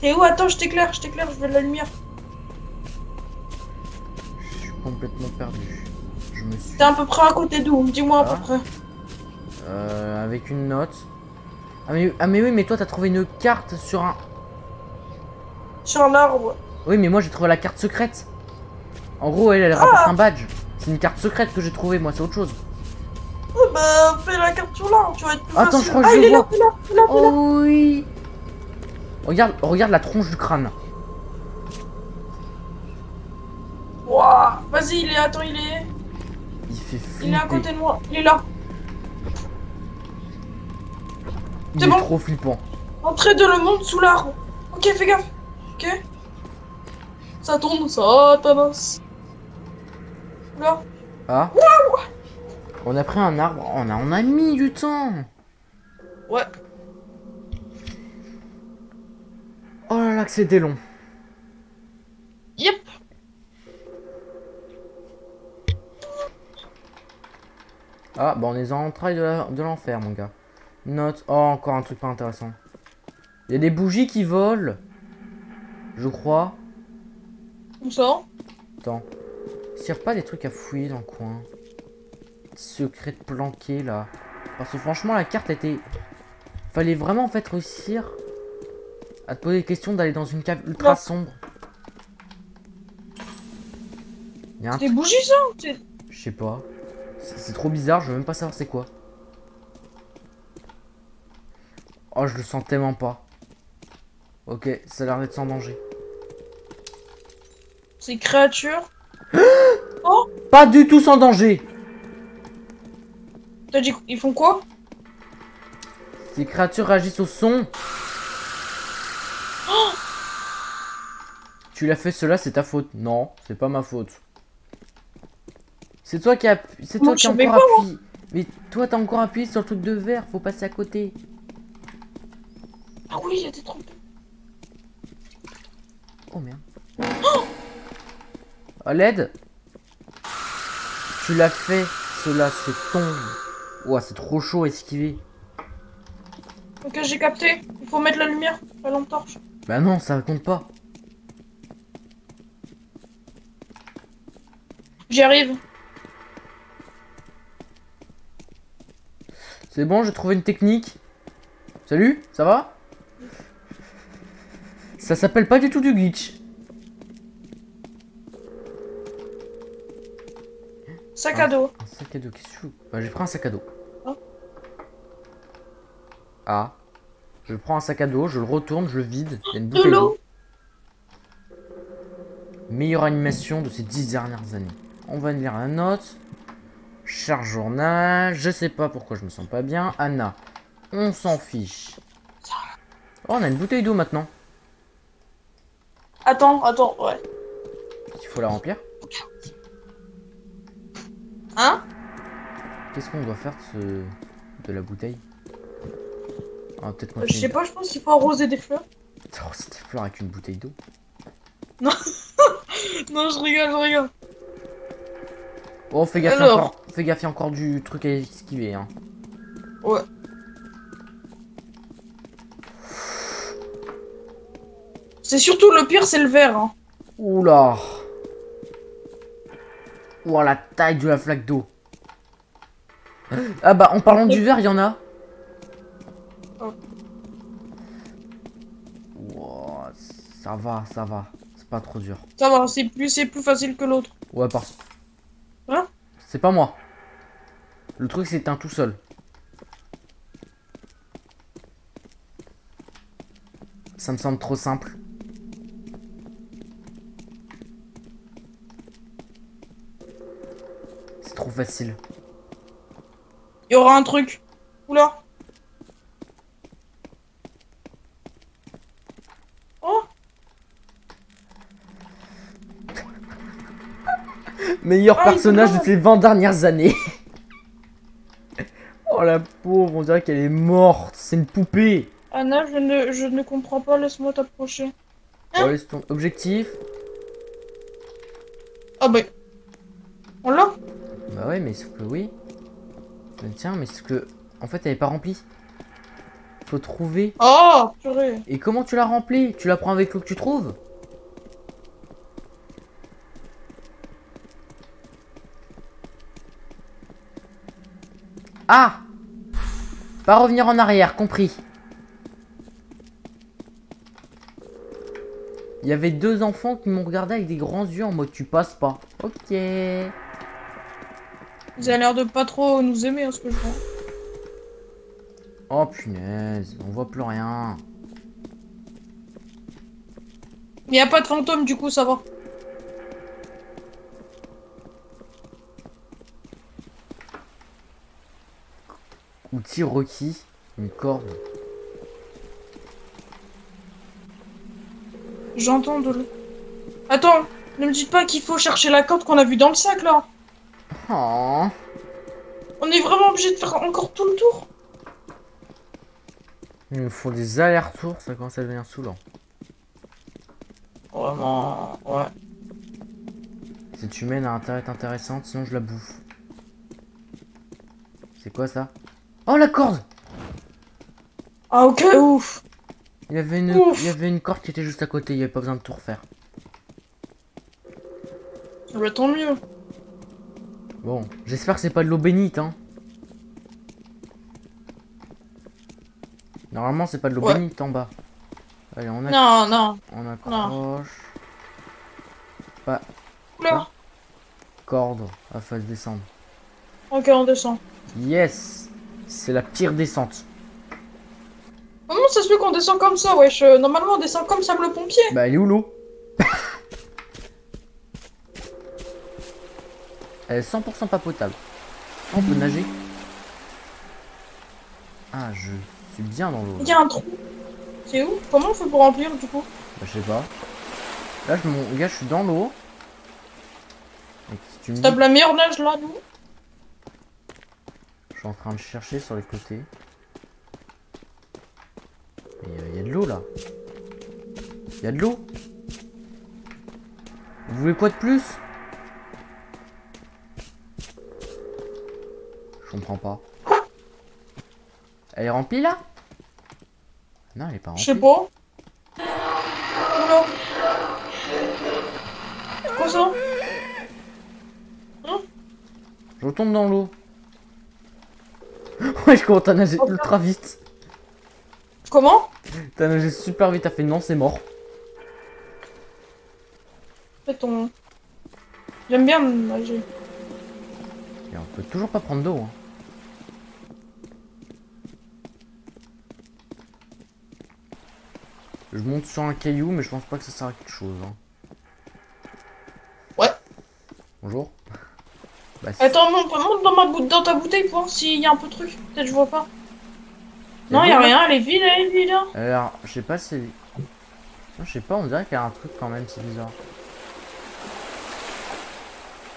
Et où? Attends, je t'éclaire, je veux de la lumière. Je suis complètement perdu. Je me suis... T'es à peu près à côté d'où? Dis-moi à peu près. Avec une note. Ah mais oui, mais toi t'as trouvé une carte sur un... Sur un arbre. Oui, mais moi j'ai trouvé la carte secrète. En gros, elle rapporte un badge. C'est une carte secrète que j'ai trouvée, moi, c'est autre chose. Oh bah, fais la carte sur l'arbre, tu vas être plus Attends, facile. je crois que je le vois. Il est là. Oh oui. Regarde la tronche du crâne. Wouah. Vas-y, il est... Attends, il est... Il fait flipper. Il est à côté de moi. Il est là. Il est trop flippant. Entrée de le monde sous l'arbre. Ok, fais gaffe. Ok. Ça tourne, Satanas. Là. Ah. On a pris un arbre. On a mis du temps. Ouais. Oh là là, que c'était long. Yep. Ah, bah on est en train de l'enfer, mon gars. Note. Oh, encore un truc pas intéressant. Il y a des bougies qui volent. Je crois. Où ça? Attends. S'il n'y a pas des trucs à fouiller dans le coin. Secret planqué là. Parce que franchement, la carte était... Fallait vraiment en fait réussir à te poser des questions, d'aller dans une cave ultra sombre. C'est des bougies ça? Je sais pas. C'est trop bizarre, je veux même pas savoir c'est quoi. Oh, je le sens tellement pas. Ok, ça a l'air d'être sans danger. Ces créatures. Oh, pas du tout sans danger. T'as dit ils font quoi? Ces créatures réagissent au son. Oh, Tu l'as fait cela, c'est ta faute. Non, c'est pas ma faute. C'est toi qui as... C'est toi qui as encore appuyé. Mais toi, t'as encore appuyé sur le truc de verre. Faut passer à côté. ah oui, il y a des trompes. Oh merde. Oh, à l'aide. Tu l'as fait. Cela, c'est ton... Ouah, c'est trop chaud à esquiver. Ok, j'ai capté. Il faut mettre la lumière, la lampe torche. Bah non, ça compte pas. J'y arrive. C'est bon, j'ai trouvé une technique. Salut, ça va? Ça s'appelle pas du tout du glitch. Sac à dos. Un sac à dos, qu'est-ce que tu fous? Bah, j'ai pris un sac à dos. Oh. Ah. Je prends un sac à dos, je le retourne, je le vide. Il y a une De bouteille l'eau. d'eau. Meilleure animation de ces 10 dernières années. On va lire la note. Charge journal. Je sais pas pourquoi je me sens pas bien. Anna. On s'en fiche. Oh, on a une bouteille d'eau maintenant. Attends, ouais. Il faut la remplir. Hein? Qu'est-ce qu'on doit faire de la bouteille? Ah, peut-être Je sais pas, je pense qu'il faut arroser des fleurs. Oh, c'est des fleurs avec une bouteille d'eau. Non. Non, je rigole. Oh, fais gaffe, Alors. fais gaffe, il y a encore du truc à esquiver. Hein. Ouais. C'est surtout le pire, c'est le verre. Hein. Oula. Ouah, la taille de la flaque d'eau. Ah bah, en parlant du verre, il y en a. Oh. Ouah, ça va. C'est pas trop dur. Ça va, c'est plus facile que l'autre. Ouais, Hein? C'est pas moi. Le truc s'éteint tout seul. Ça me semble trop simple. C'est trop facile. Il y aura un truc. Oula. Oh. Meilleur personnage de non. ces 20 dernières années. Oh la pauvre, on dirait qu'elle est morte. C'est une poupée. Anna, je ne comprends pas, laisse-moi t'approcher. Oh, laisse ton objectif. Ah bah. On l'a? Bah ouais, mais sauf que oui. Mais tiens, mais c'est que... En fait, elle est pas remplie. Faut trouver. Oh, purée. Et comment tu la remplis? Tu la prends avec l'eau que tu trouves? Ah! Pas revenir en arrière, compris. Il y avait deux enfants qui m'ont regardé avec des grands yeux en mode tu passes pas. Ok. Ils ont l'air de pas trop nous aimer, hein, ce que je vois. Oh punaise, on voit plus rien. Mais y a pas de fantôme, du coup, ça va. Outil requis, une corde. J'entends de l'eau. Attends, ne me dites pas qu'il faut chercher la corde qu'on a vue dans le sac, là. Oh. On est vraiment obligé de faire encore tout le tour. Il nous faut des allers-retours, ça commence à devenir saoulant. Vraiment, ouais. Cette humaine a intérêt intéressante, sinon je la bouffe. C'est quoi ça? Oh la corde! Ah ok, ouf. Il y avait une corde qui était juste à côté, il n'y avait pas besoin de tout refaire. Bah tant mieux. Bon, j'espère que c'est pas de l'eau bénite, hein. Normalement, c'est pas de l'eau bénite en bas. Allez, on a... Non. On accroche. Pas... Oula. Corde, à face descendre. Ok, on descend. Yes! C'est la pire descente. Comment ça se fait qu'on descend comme ça, wesh? Normalement, on descend comme Sam le pompier. Bah, elle est où l'eau? Elle est 100% pas potable. On peut nager. Ah, je Je suis bien dans l'eau. Il y a un trou. C'est où? Comment on fait pour remplir du coup? Bah, je sais pas. Là, gars, je suis dans l'eau. T'as la meilleure nage là, nous? Je suis en train de chercher sur les côtés. Il y a de l'eau là. Il y a de l'eau. Vous voulez quoi de plus? Je comprends pas. Elle est remplie là? Non, elle est pas remplie. Je sais pas. Oula. Quoi ça? Hein? Je retombe dans l'eau. Ouais, je commence à nager ultra vite. Comment? T'as nagé super vite, t'as fait non, c'est mort. Fais ton... J'aime bien nager. Et on peut toujours pas prendre d'eau. Hein. Je monte sur un caillou, mais je pense pas que ça sert à quelque chose. Hein. Ouais. Bonjour. Bah, attends, monte dans ta bouteille pour voir s'il y a un peu de truc. Peut-être je vois pas. Non, y a rien, elle est vide, hein. Alors, je sais pas si... Non, je sais pas, on dirait qu'il y a un truc quand même, c'est bizarre.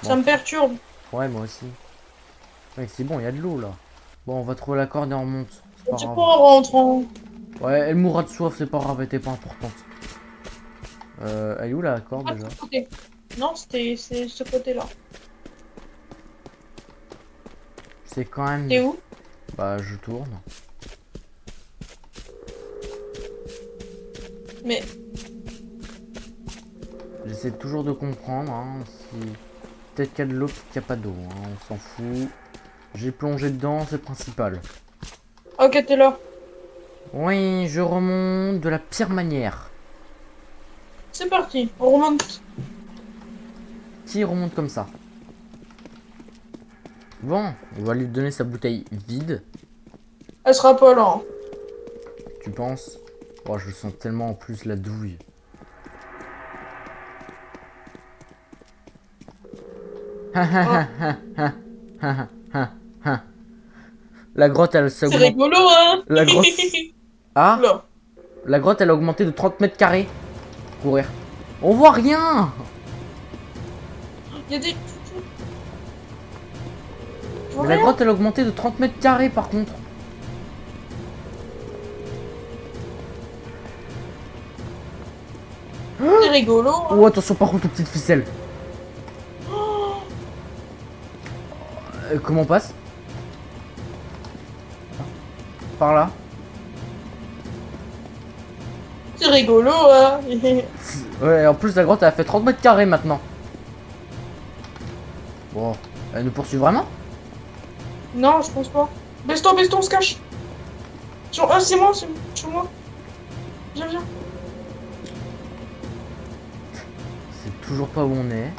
Bon. Ça me perturbe. Ouais, moi aussi. Ouais, c'est bon, il y a de l'eau là. Bon, on va trouver la corde et on remonte. Tu peux rentrer en... Ouais, elle mourra de soif, c'est pas grave, elle était pas importante. Elle est où la corde déjà? Côté. Non, c'est ce côté-là. C'est quand même... T'es où? Bah, je tourne. Mais... J'essaie toujours de comprendre, hein, si... Peut-être qu'il y a de l'eau, peut-être qu'il n'y a pas d'eau, hein, on s'en fout. J'ai plongé dedans, c'est le principal. Ok, t'es là. Oui, je remonte de la pire manière. C'est parti, on remonte. Qui remonte comme ça? Bon, on va lui donner sa bouteille vide. Elle sera pas là. Tu penses? Oh, je sens tellement en plus la douille. La grotte, elle s'augmente. C'est rigolo, hein. La grotte... Ah là. La grotte, elle a augmenté de 30 mètres carrés. Courir. On voit rien. Il y a des... Mais la grotte, elle a augmenté de 30 mètres carrés, par contre. C'est rigolo, hein. Oh, attention, par contre, aux petites ficelles. Comment on passe? Par là. C'est rigolo, hein. Ouais, en plus, la grotte, elle a fait 30 mètres carrés maintenant. Bon, elle nous poursuit vraiment? Non, je pense pas. Baisse-toi, on se cache. Ah, c'est moi, c'est moi. Viens. C'est toujours pas où on est.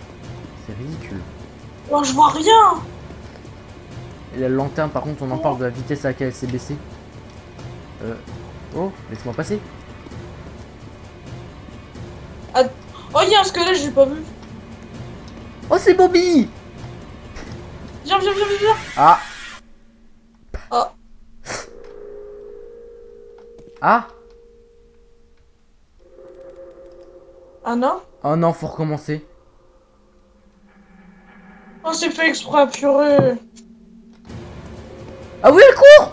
C'est ridicule. Oh, je vois rien. Et la lanterne, par contre, on en parle de la vitesse à laquelle elle s'est baissée. Oh, laisse-moi passer. Oh, il y a un squelette, je l'ai pas vu. Oh, c'est Bobby. Viens. Ah. Ah. Ah. Ah non? Oh non, faut recommencer. Oh, c'est fait exprès, purée. Ah oui, elle court.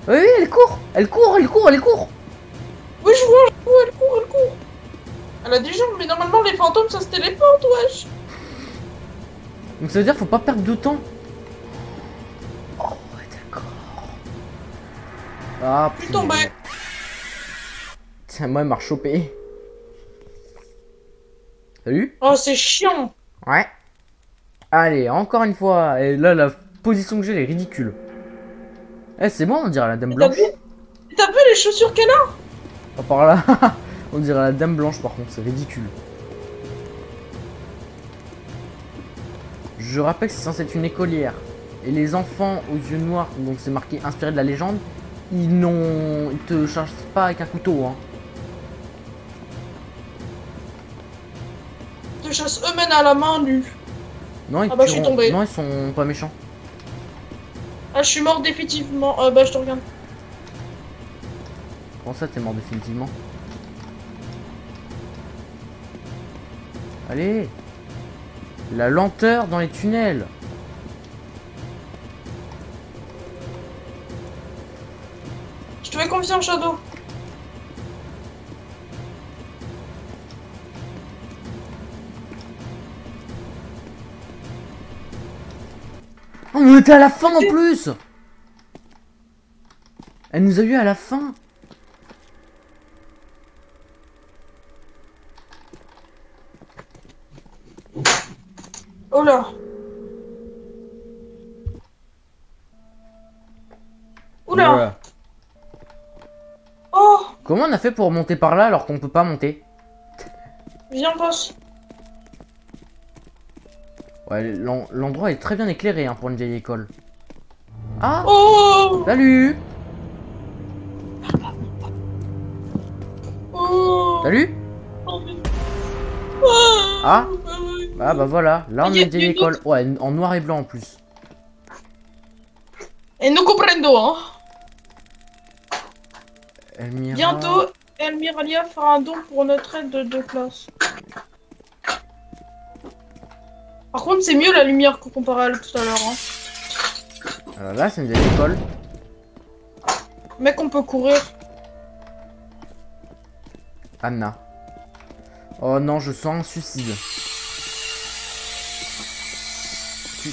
Oui, elle court. Elle court. Oui, je vois, elle court. Elle a des jambes, mais normalement, les fantômes, ça se téléporte, wesh. Donc ça veut dire faut pas perdre de temps. Oh, ouais, d'accord. Ah, Je suis tombé. Tiens, moi, elle m'a chopé. Salut. Oh, c'est chiant. Ouais. Allez, encore une fois. Et là, la position que j'ai, elle est ridicule. Eh, c'est moi, on dirait la dame blanche. T'as vu les chaussures qu'elle a? Oh, par là. On dirait la dame blanche, par contre, c'est ridicule. Je rappelle que c'est censé être une écolière. Et les enfants aux yeux noirs, donc c'est marqué inspiré de la légende, ils te chargent pas avec un couteau, hein. Te chassent eux-mêmes à la main nue. Non, ils Ah bah, je suis tombé. Non, ils sont pas méchants. Ah, je suis mort définitivement. Bah, je te regarde. Comment ça, t'es mort définitivement? Allez! La lenteur dans les tunnels! Je te fais confiance, Shadow. Oh, on était à la fin en plus! Elle nous a eu à la fin! Oh là! Oula! Voilà. Oh! Comment on a fait pour monter par là alors qu'on peut pas monter? Viens, passe. Ouais, l'endroit est très bien éclairé hein, pour une vieille école. Ah! Oh! Salut! Oh! Salut! Ah! Ah bah voilà, là on a une vieille école. Ouais, en noir et blanc en plus. Et nous comprendo, hein. Elmira... Bientôt, Elmiralia fera un don pour notre aide de classe. Par contre, c'est mieux la lumière comparé à tout à l'heure. Hein. Alors là, c'est une vieille école. Mec, on peut courir. Anna. Oh non, je sens un suicide.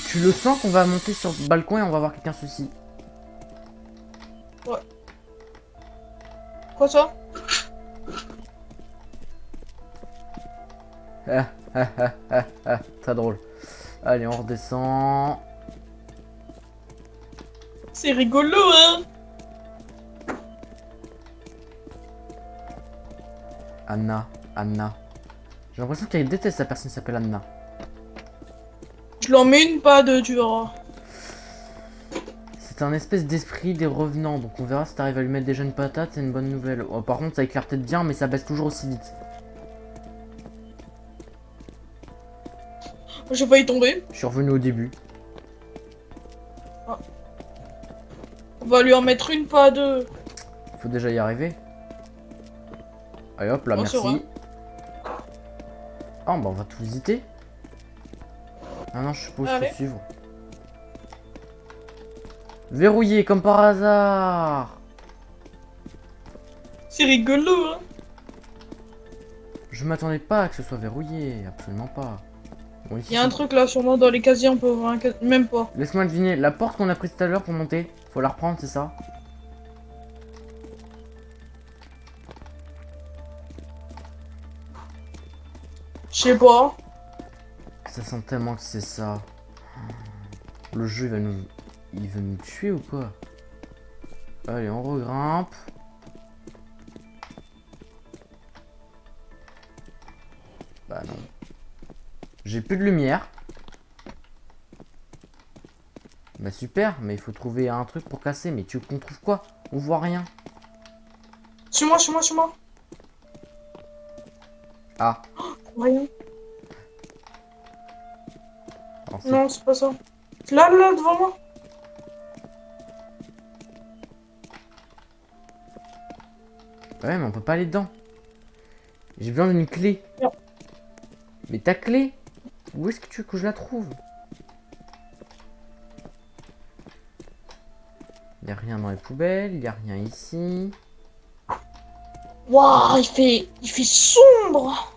Tu le sens qu'on va monter sur le balcon et on va voir quelqu'un se suicider? Ouais. Quoi ça? Très drôle. Allez, on redescend. C'est rigolo, hein? Anna. J'ai l'impression qu'elle déteste la personne qui s'appelle Anna. Je l'en mets une pas de, tu verras. C'est un espèce d'esprit des revenants, donc on verra si t'arrives à lui mettre des jeunes patates, c'est une bonne nouvelle. Oh, par contre, ça éclaire peut-être bien, mais ça baisse toujours aussi vite. J'ai failli tomber. Je suis revenu au début. Ah. On va lui en mettre une pas deux. Faut déjà y arriver. Allez hop là, Oh, merci. Ah bah on va tout visiter. Ah non, je suppose qu'il faut suivre. Verrouillé comme par hasard. C'est rigolo, hein. Je m'attendais pas à que ce soit verrouillé, absolument pas. Bon, ici, il y a un truc là, sûrement dans les casiers, on peut ouvrir un casier. Même pas. Laisse-moi deviner, la porte qu'on a prise tout à l'heure pour monter, faut la reprendre, c'est ça? Je sais pas. Ça sent tellement que c'est ça. Le jeu il veut nous tuer ou quoi? Allez, on regrimpe. Bah non. J'ai plus de lumière. Bah super, mais il faut trouver un truc pour casser. Mais tu veux qu'on trouve quoi? On voit rien. Suis-moi. Ah. Oh, rien. Alors, non, c'est pas ça. Là, devant moi. Ouais, mais on peut pas aller dedans. J'ai besoin d'une clé. Non. Mais ta clé, où est-ce que tu veux que je la trouve? Il n'y a rien dans les poubelles, il n'y a rien ici. Waouh, il fait sombre.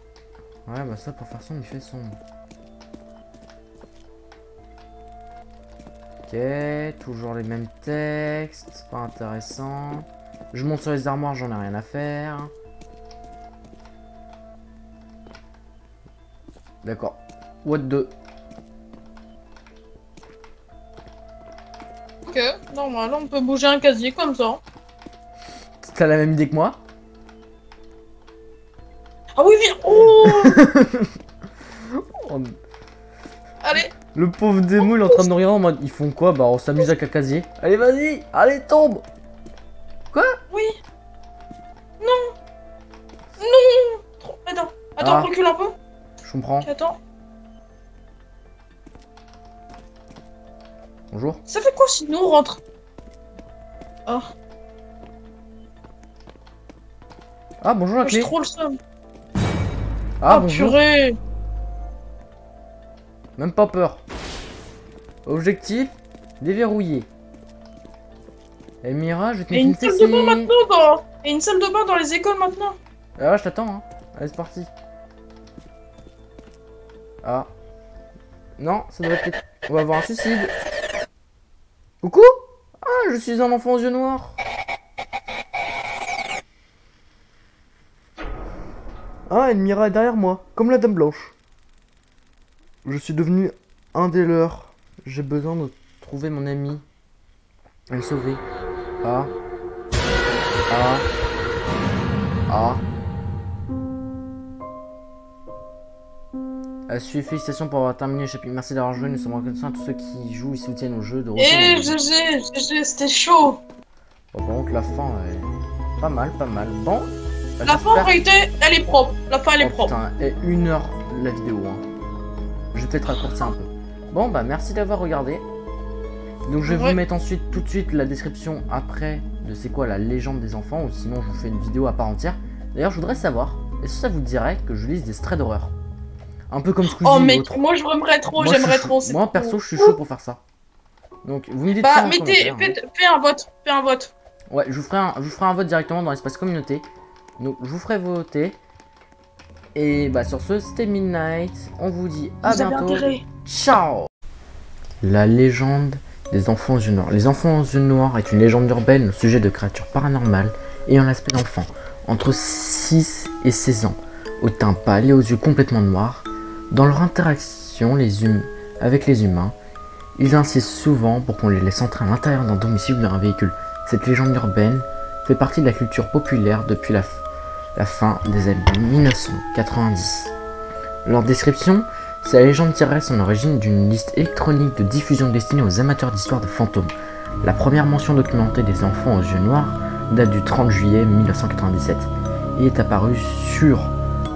Ouais, bah ça, pour faire sombre, il fait sombre. Ok, toujours les mêmes textes, pas intéressant. Je monte sur les armoires, j'en ai rien à faire. D'accord. What the... Ok, normal, on peut bouger un casier comme ça. T'as la même idée que moi? Ah oui, viens. Oh. Oh. Allez. Le pauvre démo, il est en train de nous regarder en mode, ils font quoi? Bah on s'amuse avec un casier. Allez, vas-y, allez, tombe. Quoi? Oui. Non. Attends, Ah. recule un peu. Je comprends. Attends. Bonjour. Ça fait quoi si nous on rentre? Oh. Ah, bonjour la clé. J'ai trop le seum. Ah, oh, bonjour. Purée. Même pas peur. Objectif, déverrouiller. Elmira, je te mets une salle de bain maintenant Et une salle de bain dans les écoles maintenant. Ah, je t'attends, hein. Allez, c'est parti. Ah. Non, ça doit être... On va avoir un suicide. Coucou. Ah, je suis un enfant aux yeux noirs. Ah, Elmira est derrière moi, comme la Dame Blanche. Je suis devenu un des leurs. J'ai besoin de trouver mon ami. Et le sauver. Ah. Ah. Ah. À suivre, félicitations pour avoir terminé le chapitre. Merci d'avoir joué. Nous sommes reconnaissants à tous ceux qui jouent et soutiennent au jeu de retour. Eh, GG, c'était chaud. Bon, par contre, la fin est pas mal, pas mal. Bon. Bah, la fin, en réalité, elle est propre. La fin, elle est propre. Putain, et 1 heure la vidéo. Hein. Je vais peut-être raccourcir un peu. Bon, bah, merci d'avoir regardé. Donc, je vais vous mettre ensuite, tout de suite, la description après de c'est quoi la légende des enfants. Ou sinon, je vous fais une vidéo à part entière. D'ailleurs, je voudrais savoir, est-ce que ça vous dirait que je lise des strays d'horreur? Un peu comme Squeezie. Oh mec, moi j'aimerais trop, j'aimerais trop. Moi perso, je suis chaud pour faire ça. Donc vous me dites ça en commentaire, fais un vote, fais un vote. Ouais, je vous ferai un vote directement dans l'espace communauté. Donc je vous ferai voter. Et bah sur ce, c'était Midnight. On vous dit à bientôt. Ciao. La légende des enfants aux yeux noirs. Les enfants aux yeux noirs est une légende urbaine au sujet de créatures paranormales ayant l'aspect d'enfants entre 6 et 16 ans, au teint pâle et aux yeux complètement noirs. Dans leur interaction avec les humains, ils insistent souvent pour qu'on les laisse entrer à l'intérieur d'un domicile ou d'un véhicule. Cette légende urbaine fait partie de la culture populaire depuis la fin des années 1990. Leur description, c'est la légende tirerait son origine d'une liste électronique de diffusion destinée aux amateurs d'histoires de fantômes. La première mention documentée des enfants aux yeux noirs date du 30 juillet 1997 et est apparue sur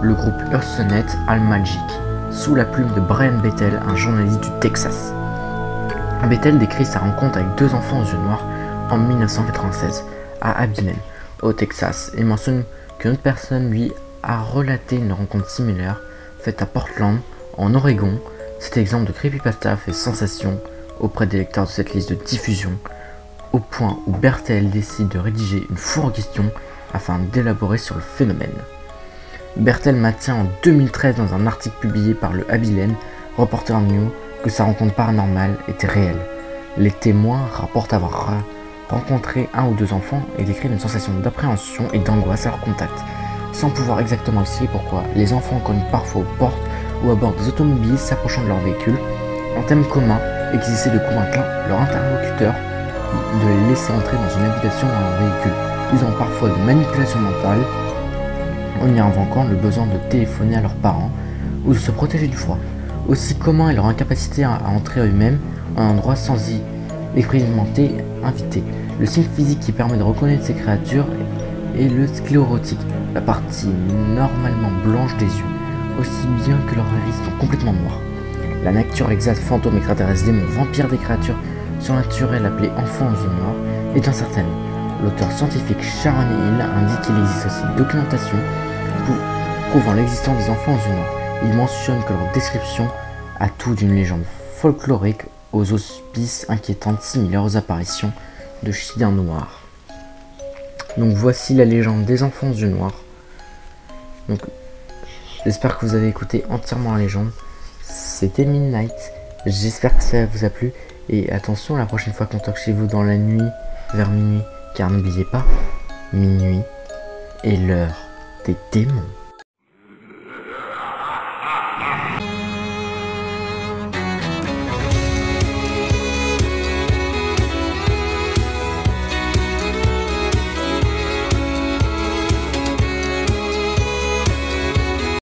le groupe Ursonet Al Magic, sous la plume de Brian Bethel, un journaliste du Texas. Bethel décrit sa rencontre avec 2 enfants aux yeux noirs en 1996 à Abilene, au Texas, et mentionne qu'une autre personne lui a relaté une rencontre similaire faite à Portland, en Oregon. Cet exemple de creepypasta fait sensation auprès des lecteurs de cette liste de diffusion, au point où Bethel décide de rédiger une fourre question afin d'élaborer sur le phénomène. Bethel maintient en 2013 dans un article publié par le Abilene Reporter News que sa rencontre paranormale était réelle. Les témoins rapportent avoir rencontré 1 ou 2 enfants et décrivent une sensation d'appréhension et d'angoisse à leur contact, sans pouvoir exactement expliquer pourquoi. Les enfants cognent parfois aux portes ou à bord des automobiles s'approchant de leur véhicule. Un thème commun existait de convaincre leur interlocuteur de les laisser entrer dans une habitation ou un véhicule, usant parfois de manipulation mentale, en y invoquant le besoin de téléphoner à leurs parents ou de se protéger du froid. Aussi commun est leur incapacité à entrer eux-mêmes en un endroit sans y expérimenter invité. Le signe physique qui permet de reconnaître ces créatures est le sclérotique, la partie normalement blanche des yeux, aussi bien que leurs iris sont complètement noirs. La nature exacte fantôme, extraterrestre, démon, vampire des créatures surnaturelles appelées enfants aux yeux noirs est incertaine. L'auteur scientifique Sharon Hill indique qu'il existe aussi une documentation prouvant l'existence des enfants aux yeux noirs. Il mentionne que leur description a tout d'une légende folklorique aux auspices inquiétantes similaires aux apparitions de chiens noirs. Donc voici la légende des enfants aux yeux noirs. Donc j'espère que vous avez écouté entièrement la légende. C'était Midnight. J'espère que ça vous a plu. Et attention, la prochaine fois qu'on toque chez vous dans la nuit, vers minuit, car n'oubliez pas, minuit est l'heure des démons.